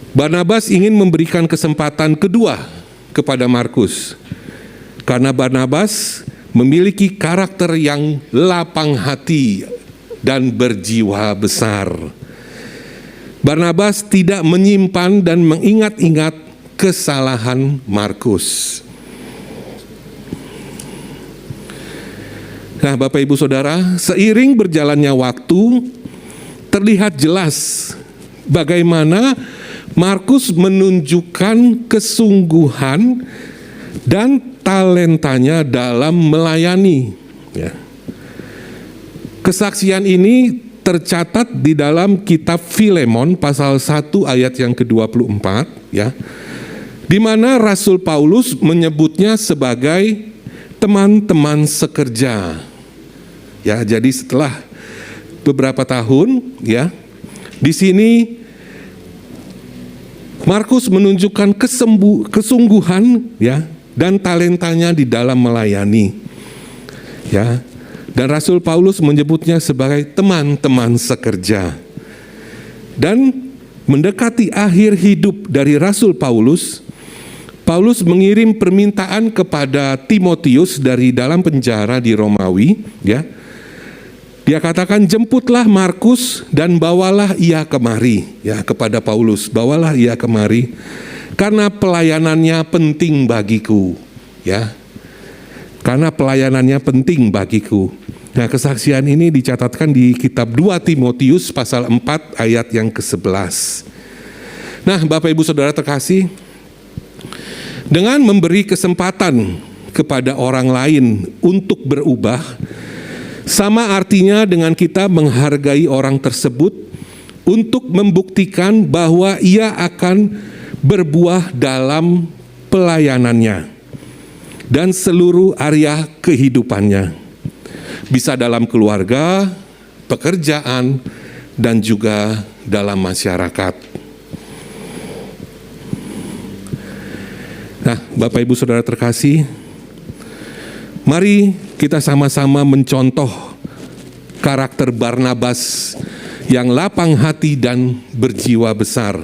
Barnabas ingin memberikan kesempatan kedua kepada Markus, karena Barnabas memiliki karakter yang lapang hati dan berjiwa besar. Barnabas tidak menyimpan dan mengingat-ingat kesalahan Markus. Nah, Bapak Ibu Saudara, seiring berjalannya waktu, terlihat jelas bagaimana Markus menunjukkan kesungguhan dan talentanya dalam melayani. Ya. Kesaksian ini tercatat di dalam kitab Filemon pasal 1 ayat yang ke-24, ya, di mana Rasul Paulus menyebutnya sebagai teman-teman sekerja. Ya, jadi setelah beberapa tahun, ya, di sini Markus menunjukkan kesungguhan, ya, dan talentanya di dalam melayani. Ya. Dan Rasul Paulus menyebutnya sebagai teman-teman sekerja. Dan mendekati akhir hidup dari Rasul Paulus, Paulus mengirim permintaan kepada Timotius dari dalam penjara di Romawi, ya. Dia katakan, jemputlah Markus dan bawalah ia kemari, ya, kepada Paulus, bawalah ia kemari karena pelayanannya penting bagiku, ya. Karena pelayanannya penting bagiku. Nah, kesaksian ini dicatatkan di kitab 2 Timotius pasal 4 ayat yang ke-11. Nah, Bapak Ibu Saudara terkasih, dengan memberi kesempatan kepada orang lain untuk berubah, sama artinya dengan kita menghargai orang tersebut untuk membuktikan bahwa ia akan berbuah dalam pelayanannya dan seluruh area kehidupannya. Bisa dalam keluarga, pekerjaan, dan juga dalam masyarakat. Nah, Bapak Ibu Saudara terkasih, mari kita sama-sama mencontoh karakter Barnabas yang lapang hati dan berjiwa besar,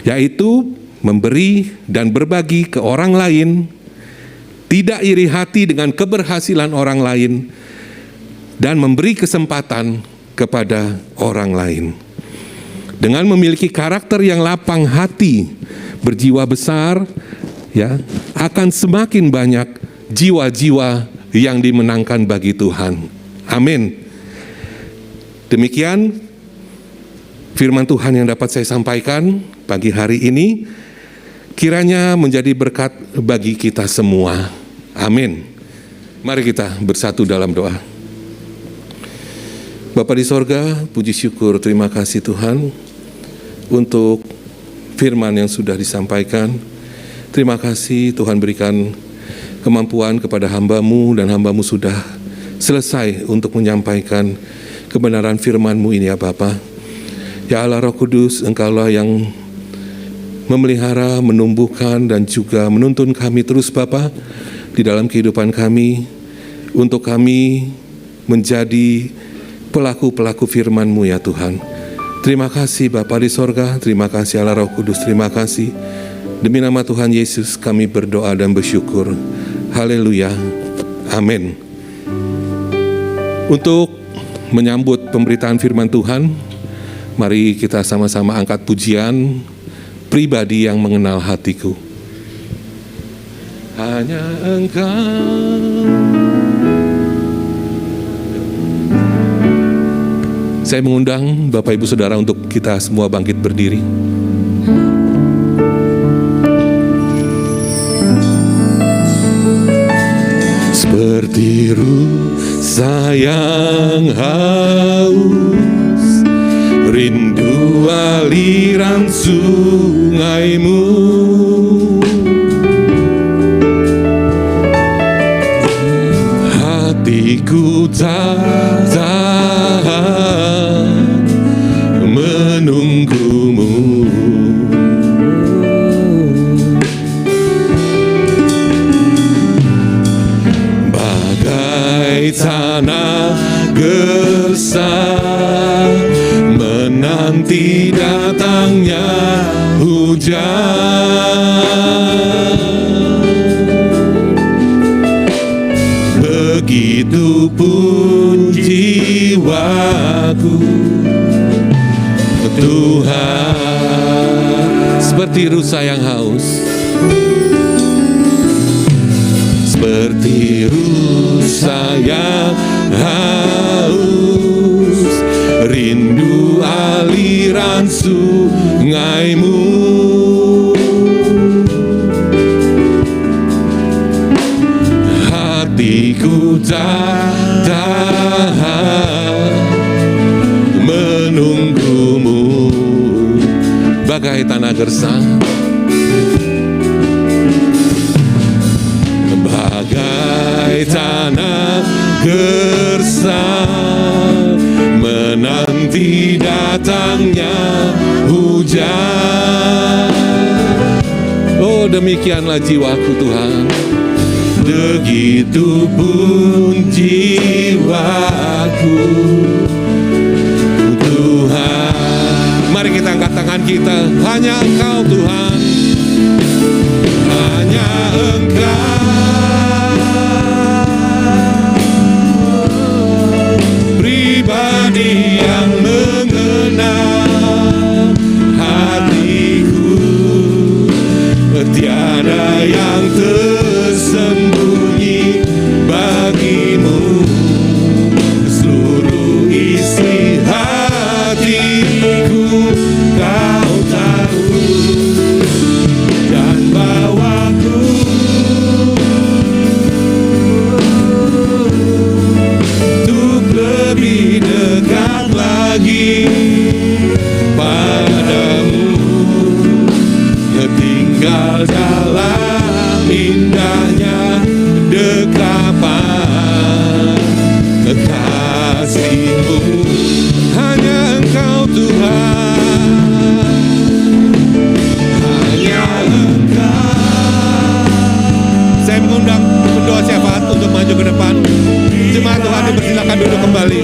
yaitu memberi dan berbagi ke orang lain, tidak iri hati dengan keberhasilan orang lain, dan memberi kesempatan kepada orang lain. Dengan memiliki karakter yang lapang hati, berjiwa besar, ya, akan semakin banyak jiwa-jiwa yang dimenangkan bagi Tuhan. Amin. Demikian firman Tuhan yang dapat saya sampaikan pagi hari ini. Kiranya menjadi berkat bagi kita semua. Amin. Mari kita bersatu dalam doa. Bapa di sorga, puji syukur, terima kasih Tuhan untuk firman yang sudah disampaikan. Terima kasih Tuhan berikan kemampuan kepada hamba-Mu, dan hamba-Mu sudah selesai untuk menyampaikan kebenaran firman-Mu ini ya Bapa. Ya Allah Roh Kudus, Engkaulah yang memelihara, menumbuhkan, dan juga menuntun kami terus Bapa di dalam kehidupan kami, untuk kami menjadi pelaku-pelaku firman-Mu ya Tuhan. Terima kasih Bapa di sorga, terima kasih Allah Roh Kudus, terima kasih. Demi nama Tuhan Yesus kami berdoa dan bersyukur. Haleluya, amin. Untuk menyambut pemberitaan firman Tuhan, mari kita sama-sama angkat pujian pribadi yang mengenal hatiku. Hanya Engkau. Saya mengundang Bapak Ibu Saudara untuk kita semua bangkit berdiri. Seperti rusa yang haus, rindu aliran sungai-Mu, hatiku tak tahan menunggu-Mu. Bagai tanah gersang menanti datangnya hujan, begitupun jiwaku Tuhan, seperti rusa yang haus, seperti rusa yang haus, rindu aliran sungaimu. Hatiku tak tahan menunggumu bagai tanah gersang, bagai tanah gersang, menanti datangnya hujan. Oh, demikianlah jiwaku Tuhan, begitupun jiwaku Tuhan. Mari kita angkat tangan kita, hanya Engkau Tuhan, hanya Engkau pribadi yang mengenal hatiku, tiada yang tersembunyi bagimu, seluruh isi hatiku Kau tahu, dan bawaku untuk lebih dekat lagi padamu, tinggal dalam indahnya dekapan kasih-Mu. Hanya Engkau Tuhan, hanya Engkau. Saya mengundang pendoa syafaat untuk maju ke depan. Jemaat Tuhan dipersilakan duduk kembali.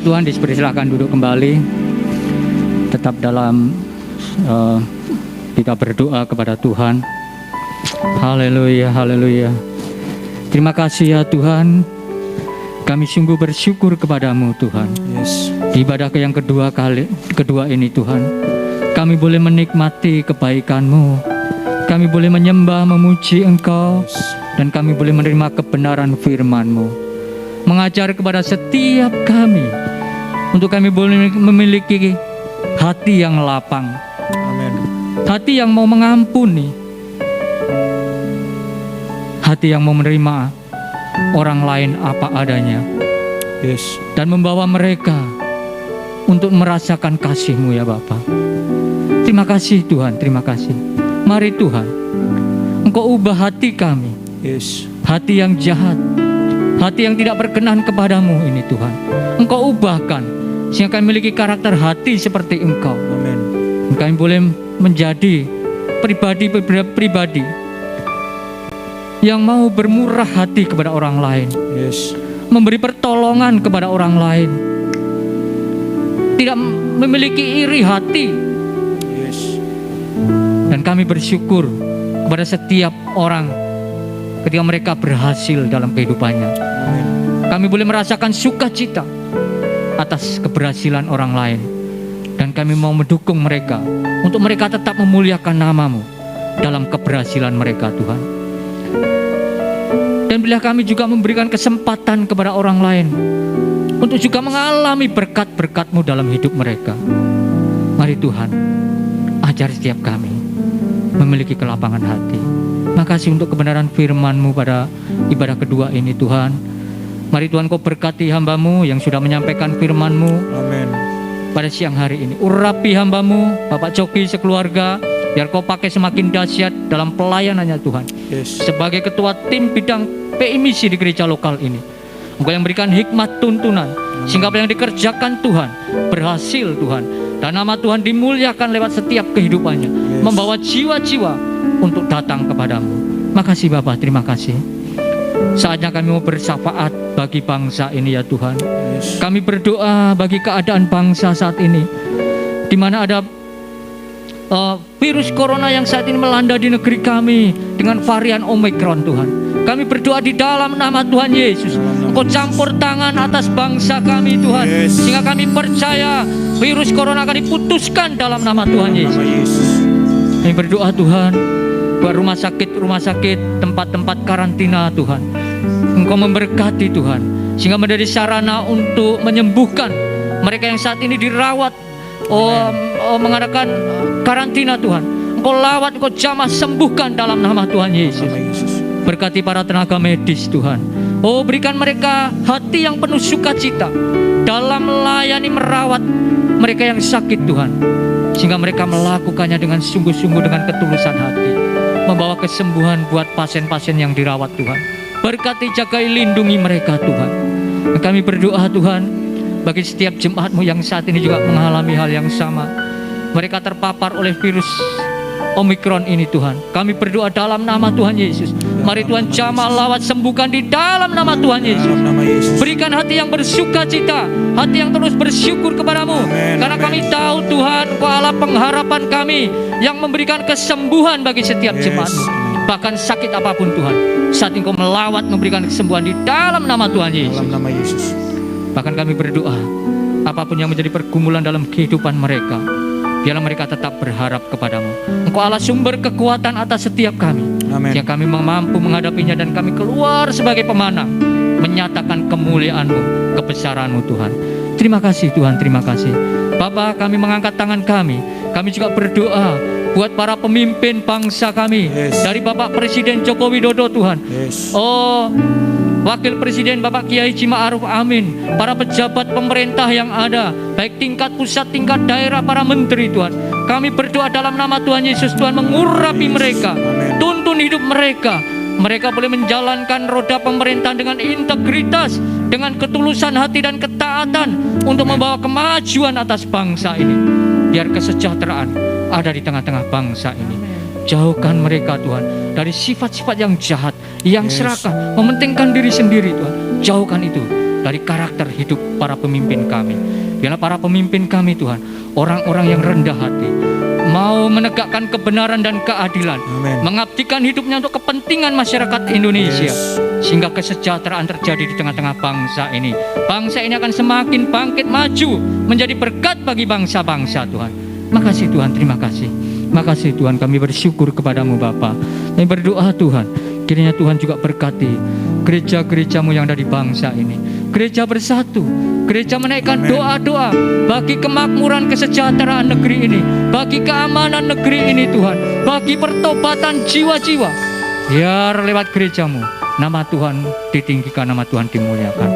Tuhan dipersilakan duduk kembali, tetap dalam kita berdoa kepada Tuhan. Haleluya, haleluya. Terima kasih ya Tuhan, kami sungguh bersyukur kepadamu Tuhan. Di ibadah yang kedua ini Tuhan, kami boleh menikmati kebaikan-Mu, kami boleh menyembah memuji Engkau, dan kami boleh menerima kebenaran firman-Mu, mengajar kepada setiap kami untuk kami boleh memiliki hati yang lapang, hati yang mau mengampuni, hati yang mau menerima orang lain apa adanya, dan membawa mereka untuk merasakan kasih-Mu ya Bapa. Terima kasih Tuhan, terima kasih. Mari Tuhan, Engkau ubah hati kami, hati yang jahat, hati yang tidak berkenan kepadamu ini Tuhan, Engkau ubahkan sehingga kami memiliki karakter hati seperti Engkau. Kami boleh menjadi pribadi yang mau bermurah hati kepada orang lain, memberi pertolongan kepada orang lain, tidak memiliki iri hati. Dan kami bersyukur kepada setiap orang ketika mereka berhasil dalam kehidupannya. Kami boleh merasakan sukacita atas keberhasilan orang lain. Dan kami mau mendukung mereka untuk mereka tetap memuliakan nama-Mu dalam keberhasilan mereka, Tuhan. Dan bila kami juga memberikan kesempatan kepada orang lain untuk juga mengalami berkat-berkat-Mu dalam hidup mereka. Mari Tuhan, ajar setiap kami memiliki kelapangan hati. Makasih untuk kebenaran firman-Mu pada ibadah kedua ini, Tuhan. Mari Tuhan, Kau berkati hamba-Mu yang sudah menyampaikan firman-Mu. Amin. Pada siang hari ini, urapi hamba-Mu, Bapak Coki sekeluarga, biar Kau pakai semakin dahsyat dalam pelayanannya, Tuhan. Yes. Sebagai ketua tim bidang PI misi di gereja lokal ini, Engkau yang berikan hikmat tuntunan, sehingga apa yang dikerjakan Tuhan berhasil, Tuhan. Dan nama Tuhan dimuliakan lewat setiap kehidupannya, membawa jiwa-jiwa untuk datang kepadamu. Makasih Bapak, terima kasih. Saatnya kami mau bersyafaat bagi bangsa ini, ya Tuhan. Kami berdoa bagi keadaan bangsa saat ini, di mana ada virus corona yang saat ini melanda di negeri kami dengan varian Omicron, Tuhan. Kami berdoa di dalam nama Tuhan Yesus, Engkau campur tangan atas bangsa kami, Tuhan, sehingga kami percaya virus corona akan diputuskan dalam nama Tuhan Yesus. Kami berdoa Tuhan buat rumah sakit, tempat-tempat karantina, Tuhan. Engkau memberkati Tuhan, sehingga menjadi sarana untuk menyembuhkan mereka yang saat ini dirawat, mengadakan karantina, Tuhan. Engkau lawat, Engkau jamah sembuhkan dalam nama Tuhan Yesus. Berkati para tenaga medis, Tuhan. Berikan mereka hati yang penuh sukacita dalam melayani, merawat mereka yang sakit, Tuhan, sehingga mereka melakukannya dengan sungguh-sungguh, dengan ketulusan hati, membawa kesembuhan buat pasien-pasien yang dirawat, Tuhan. Berkati, jagai, lindungi mereka, Tuhan. Dan kami berdoa Tuhan bagi setiap jemaat-Mu yang saat ini juga mengalami hal yang sama. Mereka terpapar oleh virus Omicron ini, Tuhan. Kami berdoa dalam nama Tuhan Yesus. Mari Tuhan jamah lawat sembuhkan di dalam nama Tuhan Yesus. Berikan hati yang bersuka cita, hati yang terus bersyukur kepadamu. Karena kami tahu Tuhan, Engkau Allah pengharapan kami yang memberikan kesembuhan bagi setiap jemaat-Mu. Bahkan sakit apapun Tuhan, saat Engkau melawat memberikan kesembuhan di dalam nama Tuhan Yesus. Bahkan kami berdoa, apapun yang menjadi pergumulan dalam kehidupan mereka, biarlah mereka tetap berharap kepadamu. Engkau Allah sumber kekuatan atas setiap kami. Yang kami mampu menghadapinya dan kami keluar sebagai pemenang, menyatakan kemuliaan-Mu, kebesaran-Mu, Tuhan. Terima kasih Tuhan, terima kasih. Bapak, kami mengangkat tangan kami juga berdoa buat para pemimpin bangsa kami, dari Bapak Presiden Joko Widodo, Tuhan. Wakil Presiden Bapak Kiai Haji Ma'ruf Amin, para pejabat pemerintah yang ada, baik tingkat pusat, tingkat daerah, para menteri, Tuhan. Kami berdoa dalam nama Tuhan Yesus, Tuhan mengurapi mereka, tuntun hidup mereka. Mereka boleh menjalankan roda pemerintahan dengan integritas, dengan ketulusan hati dan ketaatan untuk membawa kemajuan atas bangsa ini. Biar kesejahteraan ada di tengah-tengah bangsa ini. Jauhkan mereka Tuhan dari sifat-sifat yang jahat, yang serakah, mementingkan diri sendiri, Tuhan. Jauhkan itu dari karakter hidup para pemimpin kami. Biarlah para pemimpin kami, Tuhan, orang-orang yang rendah hati, mau menegakkan kebenaran dan keadilan, mengabdikan hidupnya untuk kepentingan masyarakat Indonesia, sehingga kesejahteraan terjadi di tengah-tengah bangsa ini. Bangsa ini akan semakin bangkit maju, menjadi berkat bagi bangsa-bangsa, Tuhan. Makasih Tuhan, terima kasih. Makasih Tuhan, kami bersyukur kepadamu Bapa. Kami berdoa Tuhan, kiranya Tuhan juga berkati gereja-gereja-Mu yang ada di bangsa ini. Gereja bersatu, gereja menaikkan doa-doa bagi kemakmuran kesejahteraan negeri ini, bagi keamanan negeri ini Tuhan, bagi pertobatan jiwa-jiwa. Biar lewat gereja-Mu nama Tuhan ditinggikan, nama Tuhan dimuliakan.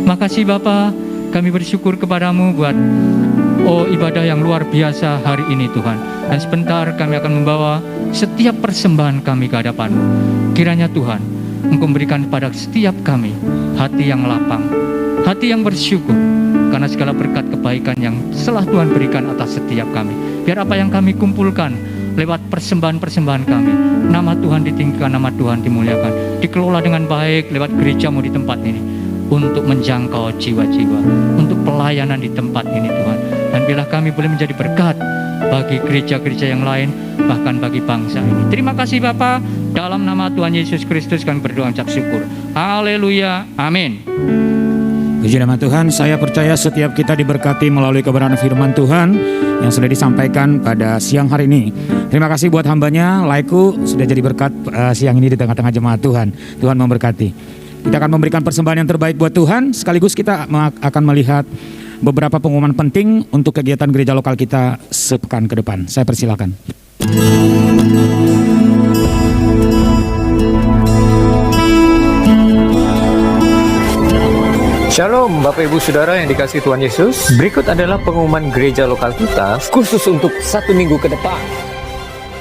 Makasih Bapa, kami bersyukur kepadamu buat ibadah yang luar biasa hari ini Tuhan. Dan sebentar kami akan membawa setiap persembahan kami ke hadapan-Mu. Kiranya Tuhan, Engkau berikan kepada setiap kami hati yang lapang, hati yang bersyukur karena segala berkat kebaikan yang telah Tuhan berikan atas setiap kami. Biar apa yang kami kumpulkan lewat persembahan-persembahan kami, nama Tuhan ditinggikan, nama Tuhan dimuliakan, dikelola dengan baik lewat gereja-Mu di tempat ini, untuk menjangkau jiwa-jiwa, untuk pelayanan di tempat ini Tuhan. Dan bila kami boleh menjadi berkat bagi gereja-gereja yang lain, bahkan bagi bangsa ini. Terima kasih Bapa, dalam nama Tuhan Yesus Kristus kami berdoa ucap syukur. Haleluya, amin. Puji nama Tuhan, saya percaya setiap kita diberkati melalui kebenaran firman Tuhan yang sudah disampaikan pada siang hari ini. Terima kasih buat hambanya, Laiku, sudah jadi berkat siang ini di tengah-tengah jemaat Tuhan. Tuhan memberkati. Kita akan memberikan persembahan yang terbaik buat Tuhan, sekaligus kita akan melihat beberapa pengumuman penting untuk kegiatan gereja lokal kita sepekan ke depan. Saya persilakan. Shalom Bapak Ibu Saudara yang dikasihi Tuhan Yesus. Berikut adalah pengumuman gereja lokal kita khusus untuk 1 minggu ke depan.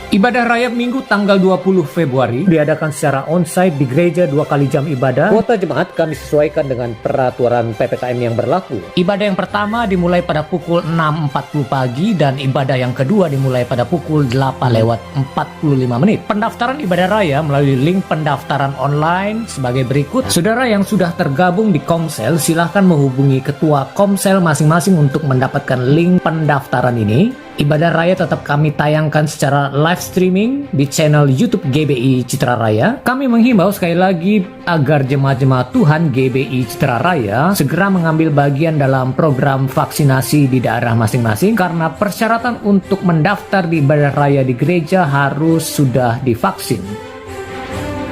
Ibadah Raya Minggu tanggal 20 Februari diadakan secara onsite di gereja 2 kali jam ibadah. Kuota jemaat kami sesuaikan dengan peraturan PPKM yang berlaku. Ibadah yang pertama dimulai pada pukul 6.40 pagi dan ibadah yang kedua dimulai pada pukul 8:45. Pendaftaran ibadah raya melalui link pendaftaran online sebagai berikut. Saudara yang sudah tergabung di Komsel, silahkan menghubungi ketua Komsel masing-masing untuk mendapatkan link pendaftaran ini. Ibadah Raya tetap kami tayangkan secara live streaming di channel YouTube GBI Citra Raya. Kami menghimbau sekali lagi agar jemaat-jemaat Tuhan GBI Citra Raya segera mengambil bagian dalam program vaksinasi di daerah masing-masing karena persyaratan untuk mendaftar di ibadah raya di gereja harus sudah divaksin.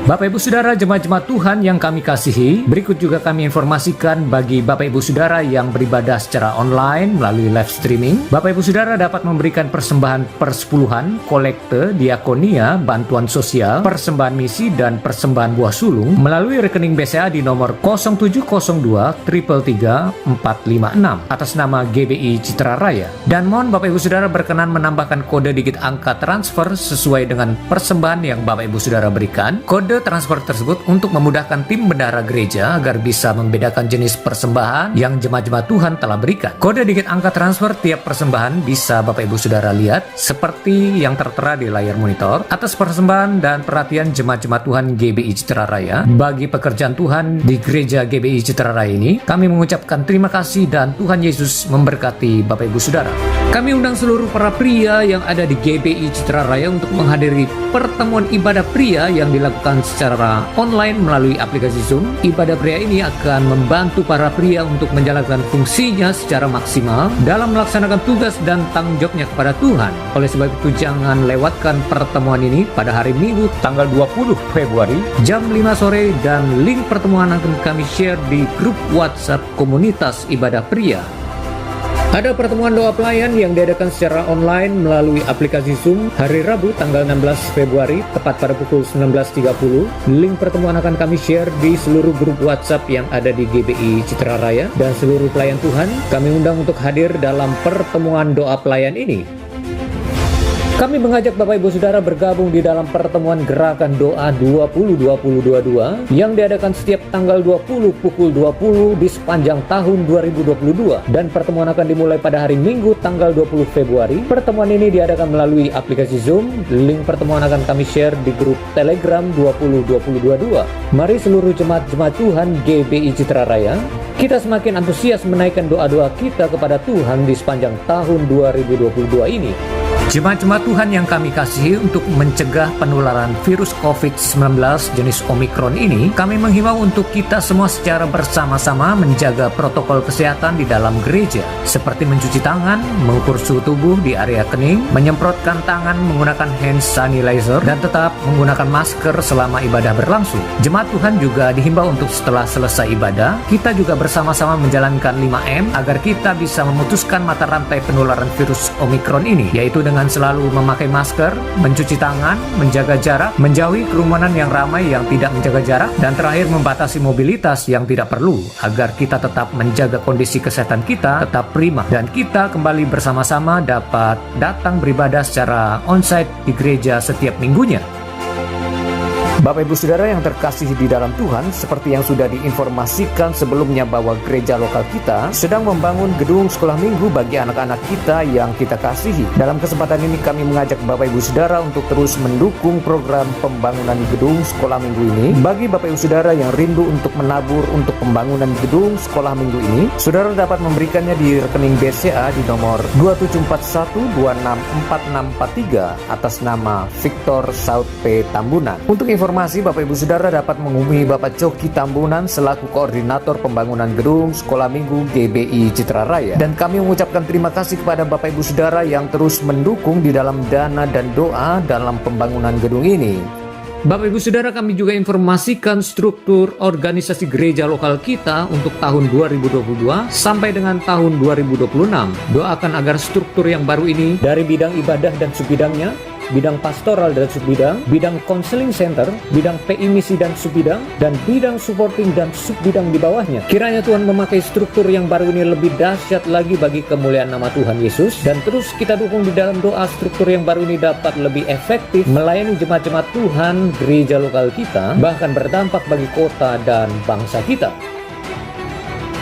Bapak Ibu Saudara jemaat-jemaat Tuhan yang kami kasihi, berikut juga kami informasikan bagi Bapak Ibu Saudara yang beribadah secara online melalui live streaming. Bapak Ibu Saudara dapat memberikan persembahan persepuluhan, kolekte, diakonia, bantuan sosial, persembahan misi, dan persembahan buah sulung melalui rekening BCA di nomor 0702 333 456 atas nama GBI Citra Raya. Dan mohon Bapak Ibu Saudara berkenan menambahkan kode digit angka transfer sesuai dengan persembahan yang Bapak Ibu Saudara berikan. Kode transfer tersebut untuk memudahkan tim bendahara gereja agar bisa membedakan jenis persembahan yang jemaat-jemaat Tuhan telah berikan. Kode digit angka transfer tiap persembahan bisa Bapak Ibu Saudara lihat seperti yang tertera di layar monitor. Atas persembahan dan perhatian jemaat-jemaat Tuhan GBI Citra Raya bagi pekerjaan Tuhan di gereja GBI Citra Raya ini, kami mengucapkan terima kasih dan Tuhan Yesus memberkati Bapak Ibu Saudara. Kami undang seluruh para pria yang ada di GBI Citra Raya untuk menghadiri pertemuan ibadah pria yang dilakukan secara online melalui aplikasi Zoom. Ibadah pria ini akan membantu para pria untuk menjalankan fungsinya secara maksimal dalam melaksanakan tugas dan tanggung jawabnya kepada Tuhan. Oleh sebab itu jangan lewatkan pertemuan ini pada hari Minggu tanggal 20 Februari jam 5 sore dan link pertemuan akan kami share di grup WhatsApp komunitas ibadah pria. Ada pertemuan doa pelayan yang diadakan secara online melalui aplikasi Zoom hari Rabu tanggal 16 Februari tepat pada pukul 19.30. Link pertemuan akan kami share di seluruh grup WhatsApp yang ada di GBI Citra Raya dan seluruh pelayan Tuhan kami undang untuk hadir dalam pertemuan doa pelayan ini. Kami mengajak Bapak Ibu Saudara bergabung di dalam pertemuan gerakan doa 20-20-22 yang diadakan setiap tanggal 20 pukul 20 di sepanjang tahun 2022 dan pertemuan akan dimulai pada hari Minggu tanggal 20 Februari. Pertemuan ini diadakan melalui aplikasi Zoom. Link pertemuan akan kami share di grup Telegram 20-20-22. Mari seluruh jemaat-jemaat Tuhan GBI Citra Raya, kita semakin antusias menaikkan doa-doa kita kepada Tuhan di sepanjang tahun 2022 ini. Jemaat-jemaat Tuhan yang kami kasihi, untuk mencegah penularan virus COVID-19 jenis Omikron ini, kami menghimbau untuk kita semua secara bersama-sama menjaga protokol kesehatan di dalam gereja, seperti mencuci tangan, mengukur suhu tubuh di area kening, menyemprotkan tangan menggunakan hand sanitizer, dan tetap menggunakan masker selama ibadah berlangsung. Jemaat Tuhan juga dihimbau untuk setelah selesai ibadah, kita juga bersama-sama menjalankan 5M agar kita bisa memutuskan mata rantai penularan virus Omikron ini, yaitu dengan selalu memakai masker, mencuci tangan, menjaga jarak, menjauhi kerumunan yang ramai yang tidak menjaga jarak, dan terakhir membatasi mobilitas yang tidak perlu agar kita tetap menjaga kondisi kesehatan kita tetap prima dan kita kembali bersama-sama dapat datang beribadah secara onsite di gereja setiap minggunya. Bapak Ibu Saudara yang terkasih di dalam Tuhan, seperti yang sudah diinformasikan sebelumnya bahwa gereja lokal kita sedang membangun gedung sekolah minggu bagi anak-anak kita yang kita kasihi. Dalam kesempatan ini kami mengajak Bapak Ibu Saudara untuk terus mendukung program pembangunan gedung sekolah minggu ini. Bagi Bapak Ibu Saudara yang rindu untuk menabur untuk pembangunan gedung sekolah minggu ini, Saudara dapat memberikannya di rekening BCA di nomor 2741264643 atas nama Victor Saud P. Tambunan. Untuk informasi informasi, Bapak Ibu Saudara dapat menghubungi Bapak Coki Tambunan selaku Koordinator Pembangunan Gedung Sekolah Minggu GBI Citra Raya. Dan kami mengucapkan terima kasih kepada Bapak Ibu Saudara yang terus mendukung di dalam dana dan doa dalam pembangunan gedung ini. Bapak Ibu Saudara, kami juga informasikan struktur organisasi gereja lokal kita untuk tahun 2022 sampai dengan tahun 2026. Doakan agar struktur yang baru ini dari bidang ibadah dan subbidangnya, bidang pastoral dan subbidang, bidang counseling center, bidang PI misi dan subbidang, dan bidang supporting dan subbidang di bawahnya. Kiranya Tuhan memakai struktur yang baru ini lebih dahsyat lagi bagi kemuliaan nama Tuhan Yesus, dan terus kita dukung di dalam doa struktur yang baru ini dapat lebih efektif melayani jemaat-jemaat Tuhan gereja lokal kita, bahkan berdampak bagi kota dan bangsa kita.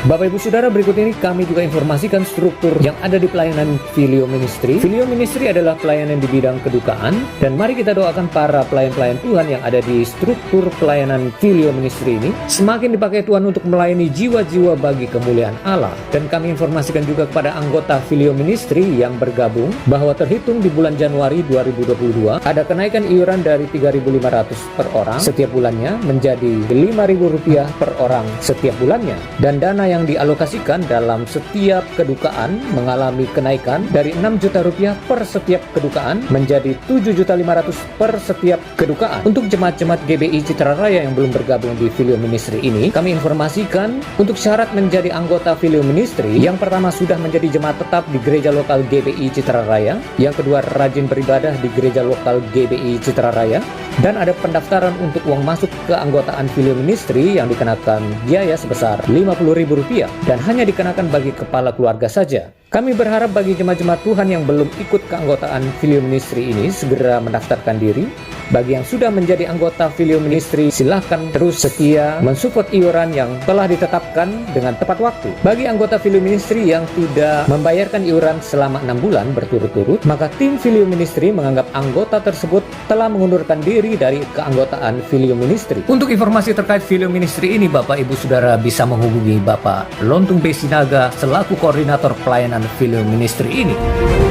Bapak Ibu Saudara, berikut ini kami juga informasikan struktur yang ada di pelayanan Filio Ministry. Filio Ministry adalah pelayanan di bidang kedukaan, dan mari kita doakan para pelayan-pelayan Tuhan yang ada di struktur pelayanan Filio Ministry ini semakin dipakai Tuhan untuk melayani jiwa-jiwa bagi kemuliaan Allah. Dan kami informasikan juga kepada anggota Filio Ministry yang bergabung bahwa terhitung di bulan Januari 2022 ada kenaikan iuran dari 3.500 per orang setiap bulannya menjadi Rp5.000 per orang setiap bulannya, dan dana yang dialokasikan dalam setiap kedukaan mengalami kenaikan dari Rp6 juta per setiap kedukaan menjadi Rp7.500.000 per setiap kedukaan. Untuk jemaat-jemaat GBI Citra Raya yang belum bergabung di Filio Ministry ini, kami informasikan untuk syarat menjadi anggota Filio Ministry, yang pertama sudah menjadi jemaat tetap di gereja lokal GBI Citra Raya, yang kedua rajin beribadah di gereja lokal GBI Citra Raya, dan ada pendaftaran untuk uang masuk keanggotaan Filio Ministry yang dikenakan biaya sebesar Rp50.000 dan hanya dikenakan bagi kepala keluarga saja. Kami berharap bagi jemaat-jemaat Tuhan yang belum ikut keanggotaan Filio Ministry ini segera mendaftarkan diri. Bagi yang sudah menjadi anggota Filio Ministry, silahkan terus setia mensupport iuran yang telah ditetapkan dengan tepat waktu. Bagi anggota Filio Ministry yang tidak membayarkan iuran selama 6 bulan berturut-turut, maka tim Filio Ministry menganggap anggota tersebut telah mengundurkan diri dari keanggotaan Filio Ministry. Untuk informasi terkait Filio Ministry ini, Bapak Ibu Saudara bisa menghubungi Bapak Lontung B. Sinaga selaku koordinator pelayanan Filio Ministry ini.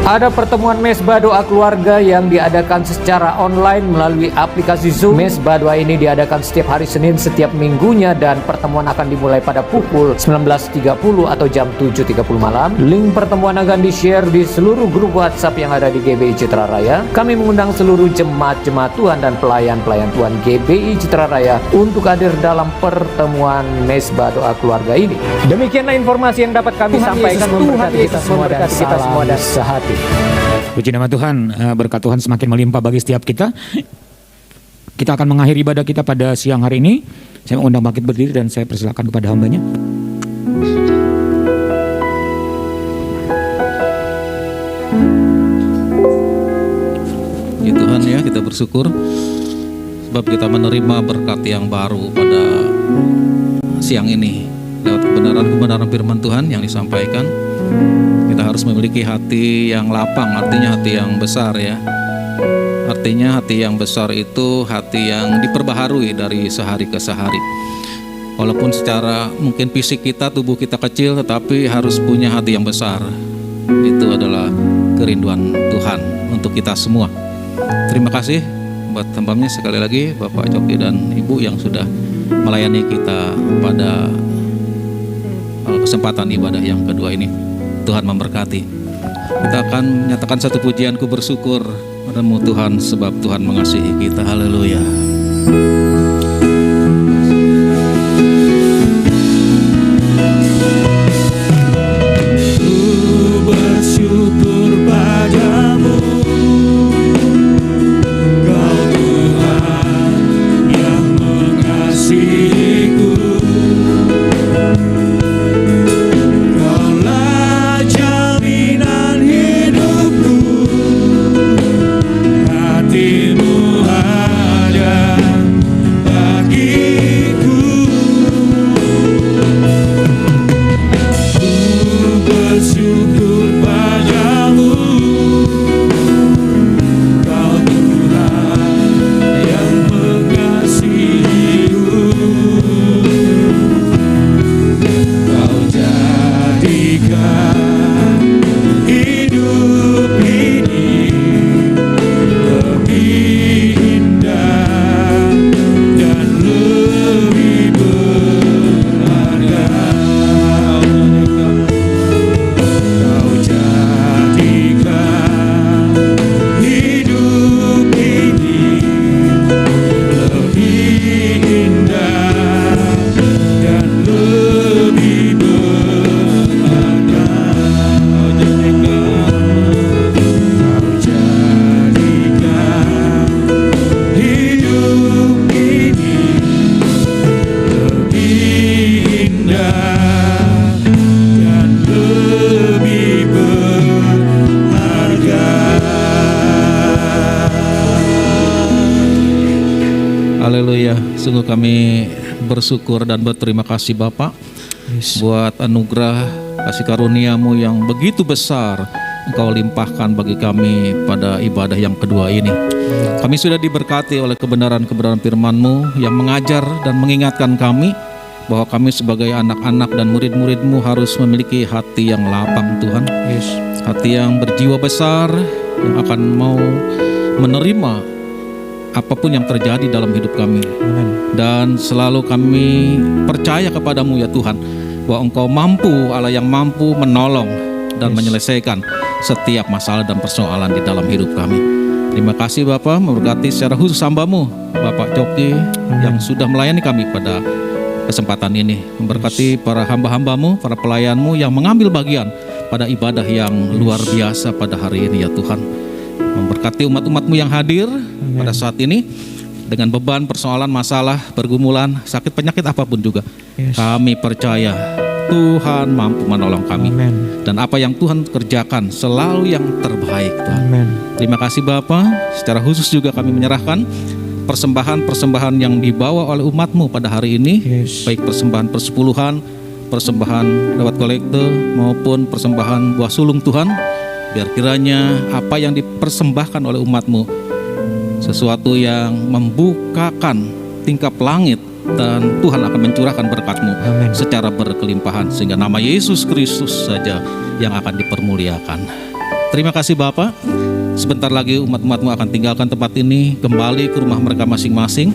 Ada pertemuan mesbah doa keluarga yang diadakan secara online melalui aplikasi Zoom. Mesbah doa ini diadakan setiap hari Senin setiap minggunya, dan pertemuan akan dimulai pada pukul 19.30 atau jam 7.30 malam. Link pertemuan akan di-share di seluruh grup WhatsApp yang ada di GBI Citra Raya. Kami mengundang seluruh jemaat-jemaat Tuhan dan pelayan-pelayan Tuhan GBI Citra Raya untuk hadir dalam pertemuan mesbah doa keluarga ini. Demikianlah informasi yang dapat kami sampaikan. Memberkati kita semua dan salam sehati. Puji nama Tuhan, berkat Tuhan semakin melimpah bagi setiap kita. Kita akan mengakhiri ibadah kita pada siang hari ini. Saya mengundang bangkit berdiri dan saya persilakan kepada hambanya. Ya Tuhan ya, kita bersyukur sebab kita menerima berkat yang baru pada siang ini lewat kebenaran-kebenaran firman Tuhan yang disampaikan. Kita harus memiliki hati yang lapang, artinya hati yang besar ya. Artinya hati yang besar itu hati yang diperbaharui dari sehari ke sehari. Walaupun secara mungkin fisik kita, tubuh kita kecil, tetapi harus punya hati yang besar. Itu adalah kerinduan Tuhan untuk kita semua. Terima kasih buat hambanya sekali lagi Bapak Coki dan Ibu yang sudah melayani kita pada kesempatan ibadah yang kedua ini. Tuhan memberkati. Kita akan menyatakan satu pujian, ku bersyukur padamu Tuhan sebab Tuhan mengasihi kita. Haleluya. Ku bersyukur padamu, Kau Tuhan yang mengasihiku. Kaulah jaminan hidupku, hatimu ada Haleluya. Sungguh kami bersyukur dan berterima kasih Bapak buat anugerah kasih karunia-Mu yang begitu besar Engkau limpahkan bagi kami pada ibadah yang kedua ini. Kami sudah diberkati oleh kebenaran-kebenaran firman-Mu yang mengajar dan mengingatkan kami bahwa kami sebagai anak-anak dan murid-murid-Mu harus memiliki hati yang lapang Tuhan. Hati yang berjiwa besar yang akan mau menerima apapun yang terjadi dalam hidup kami. Dan selalu kami percaya kepadamu ya Tuhan, bahwa Engkau mampu, Allah yang mampu menolong dan menyelesaikan setiap masalah dan persoalan di dalam hidup kami. Terima kasih Bapak, memberkati secara khusus hamba-Mu Bapak Coki yang sudah melayani kami pada kesempatan ini. Memberkati para hamba-hamba-Mu, para pelayan-Mu yang mengambil bagian pada ibadah yang luar biasa pada hari ini ya Tuhan. Memberkati umat-umat-Mu yang hadir pada saat ini dengan beban, persoalan, masalah, pergumulan, sakit, penyakit apapun juga. Kami percaya Tuhan mampu menolong kami. Dan apa yang Tuhan kerjakan selalu yang terbaik Tuhan. Terima kasih Bapa. Secara khusus juga kami menyerahkan persembahan-persembahan yang dibawa oleh umat-Mu pada hari ini, baik persembahan persepuluhan, persembahan lewat kolekte maupun persembahan buah sulung Tuhan. Biar kiranya apa yang dipersembahkan oleh umat-Mu sesuatu yang membukakan tingkap langit, dan Tuhan akan mencurahkan berkat-Mu secara berkelimpahan, sehingga nama Yesus Kristus saja yang akan dipermuliakan. Terima kasih Bapak. Sebentar lagi umat-umat-Mu akan tinggalkan tempat ini, kembali ke rumah mereka masing-masing.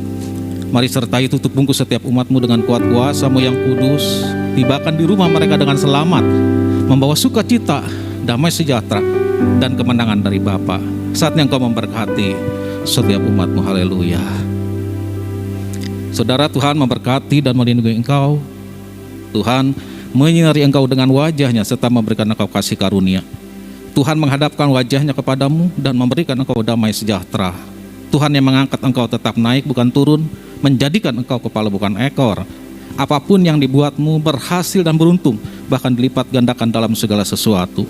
Mari sertai tutup bungkus setiap umat-Mu dengan kuat kuasa-Mu yang kudus. Tibakan di rumah mereka dengan selamat, membawa sukacita, damai sejahtera, dan kemenangan dari Bapa. Saatnya Engkau memberkati setiap umat-Mu. Haleluya. Saudara, Tuhan memberkati dan melindungi engkau. Tuhan menyinari engkau dengan wajah-Nya serta memberikan engkau kasih karunia. Tuhan menghadapkan wajah-Nya kepadamu dan memberikan engkau damai sejahtera. Tuhan yang mengangkat engkau tetap naik bukan turun, menjadikan engkau kepala bukan ekor. Apapun yang dibuatmu berhasil dan beruntung, bahkan dilipat gandakan dalam segala sesuatu.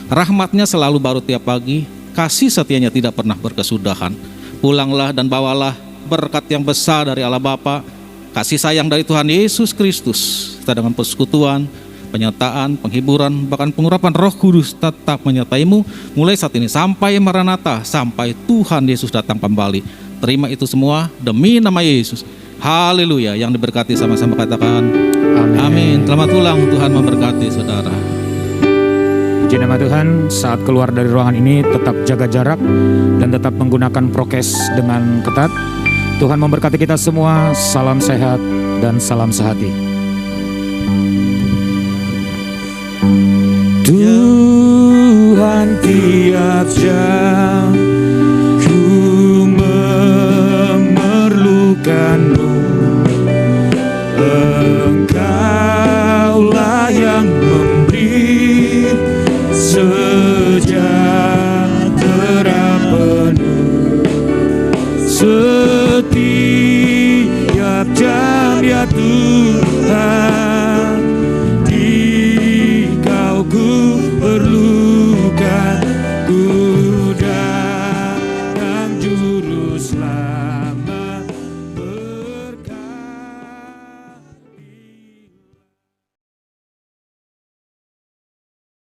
Rahmat-Nya selalu baru tiap pagi, kasih setia-Nya tidak pernah berkesudahan. Pulanglah dan bawalah berkat yang besar dari Allah Bapa, kasih sayang dari Tuhan Yesus Kristus, serta dengan persekutuan, penyertaan, penghiburan, bahkan pengurapan Roh Kudus tetap menyertai-mu mulai saat ini sampai Maranatha, sampai Tuhan Yesus datang kembali. Terima itu semua demi nama Yesus. Haleluya. Yang diberkati sama-sama katakan amin. Selamat ulang, Tuhan memberkati saudara. Puji nama Tuhan. Saat keluar dari ruangan ini tetap jaga jarak dan tetap menggunakan prokes dengan ketat. Tuhan memberkati kita semua. Salam sehat dan salam sehati. Tuhan, tiap jam ku memerlukan-Mu. Engkaulah yang memberi sejahtera penuh setiap jam ya Tuhan.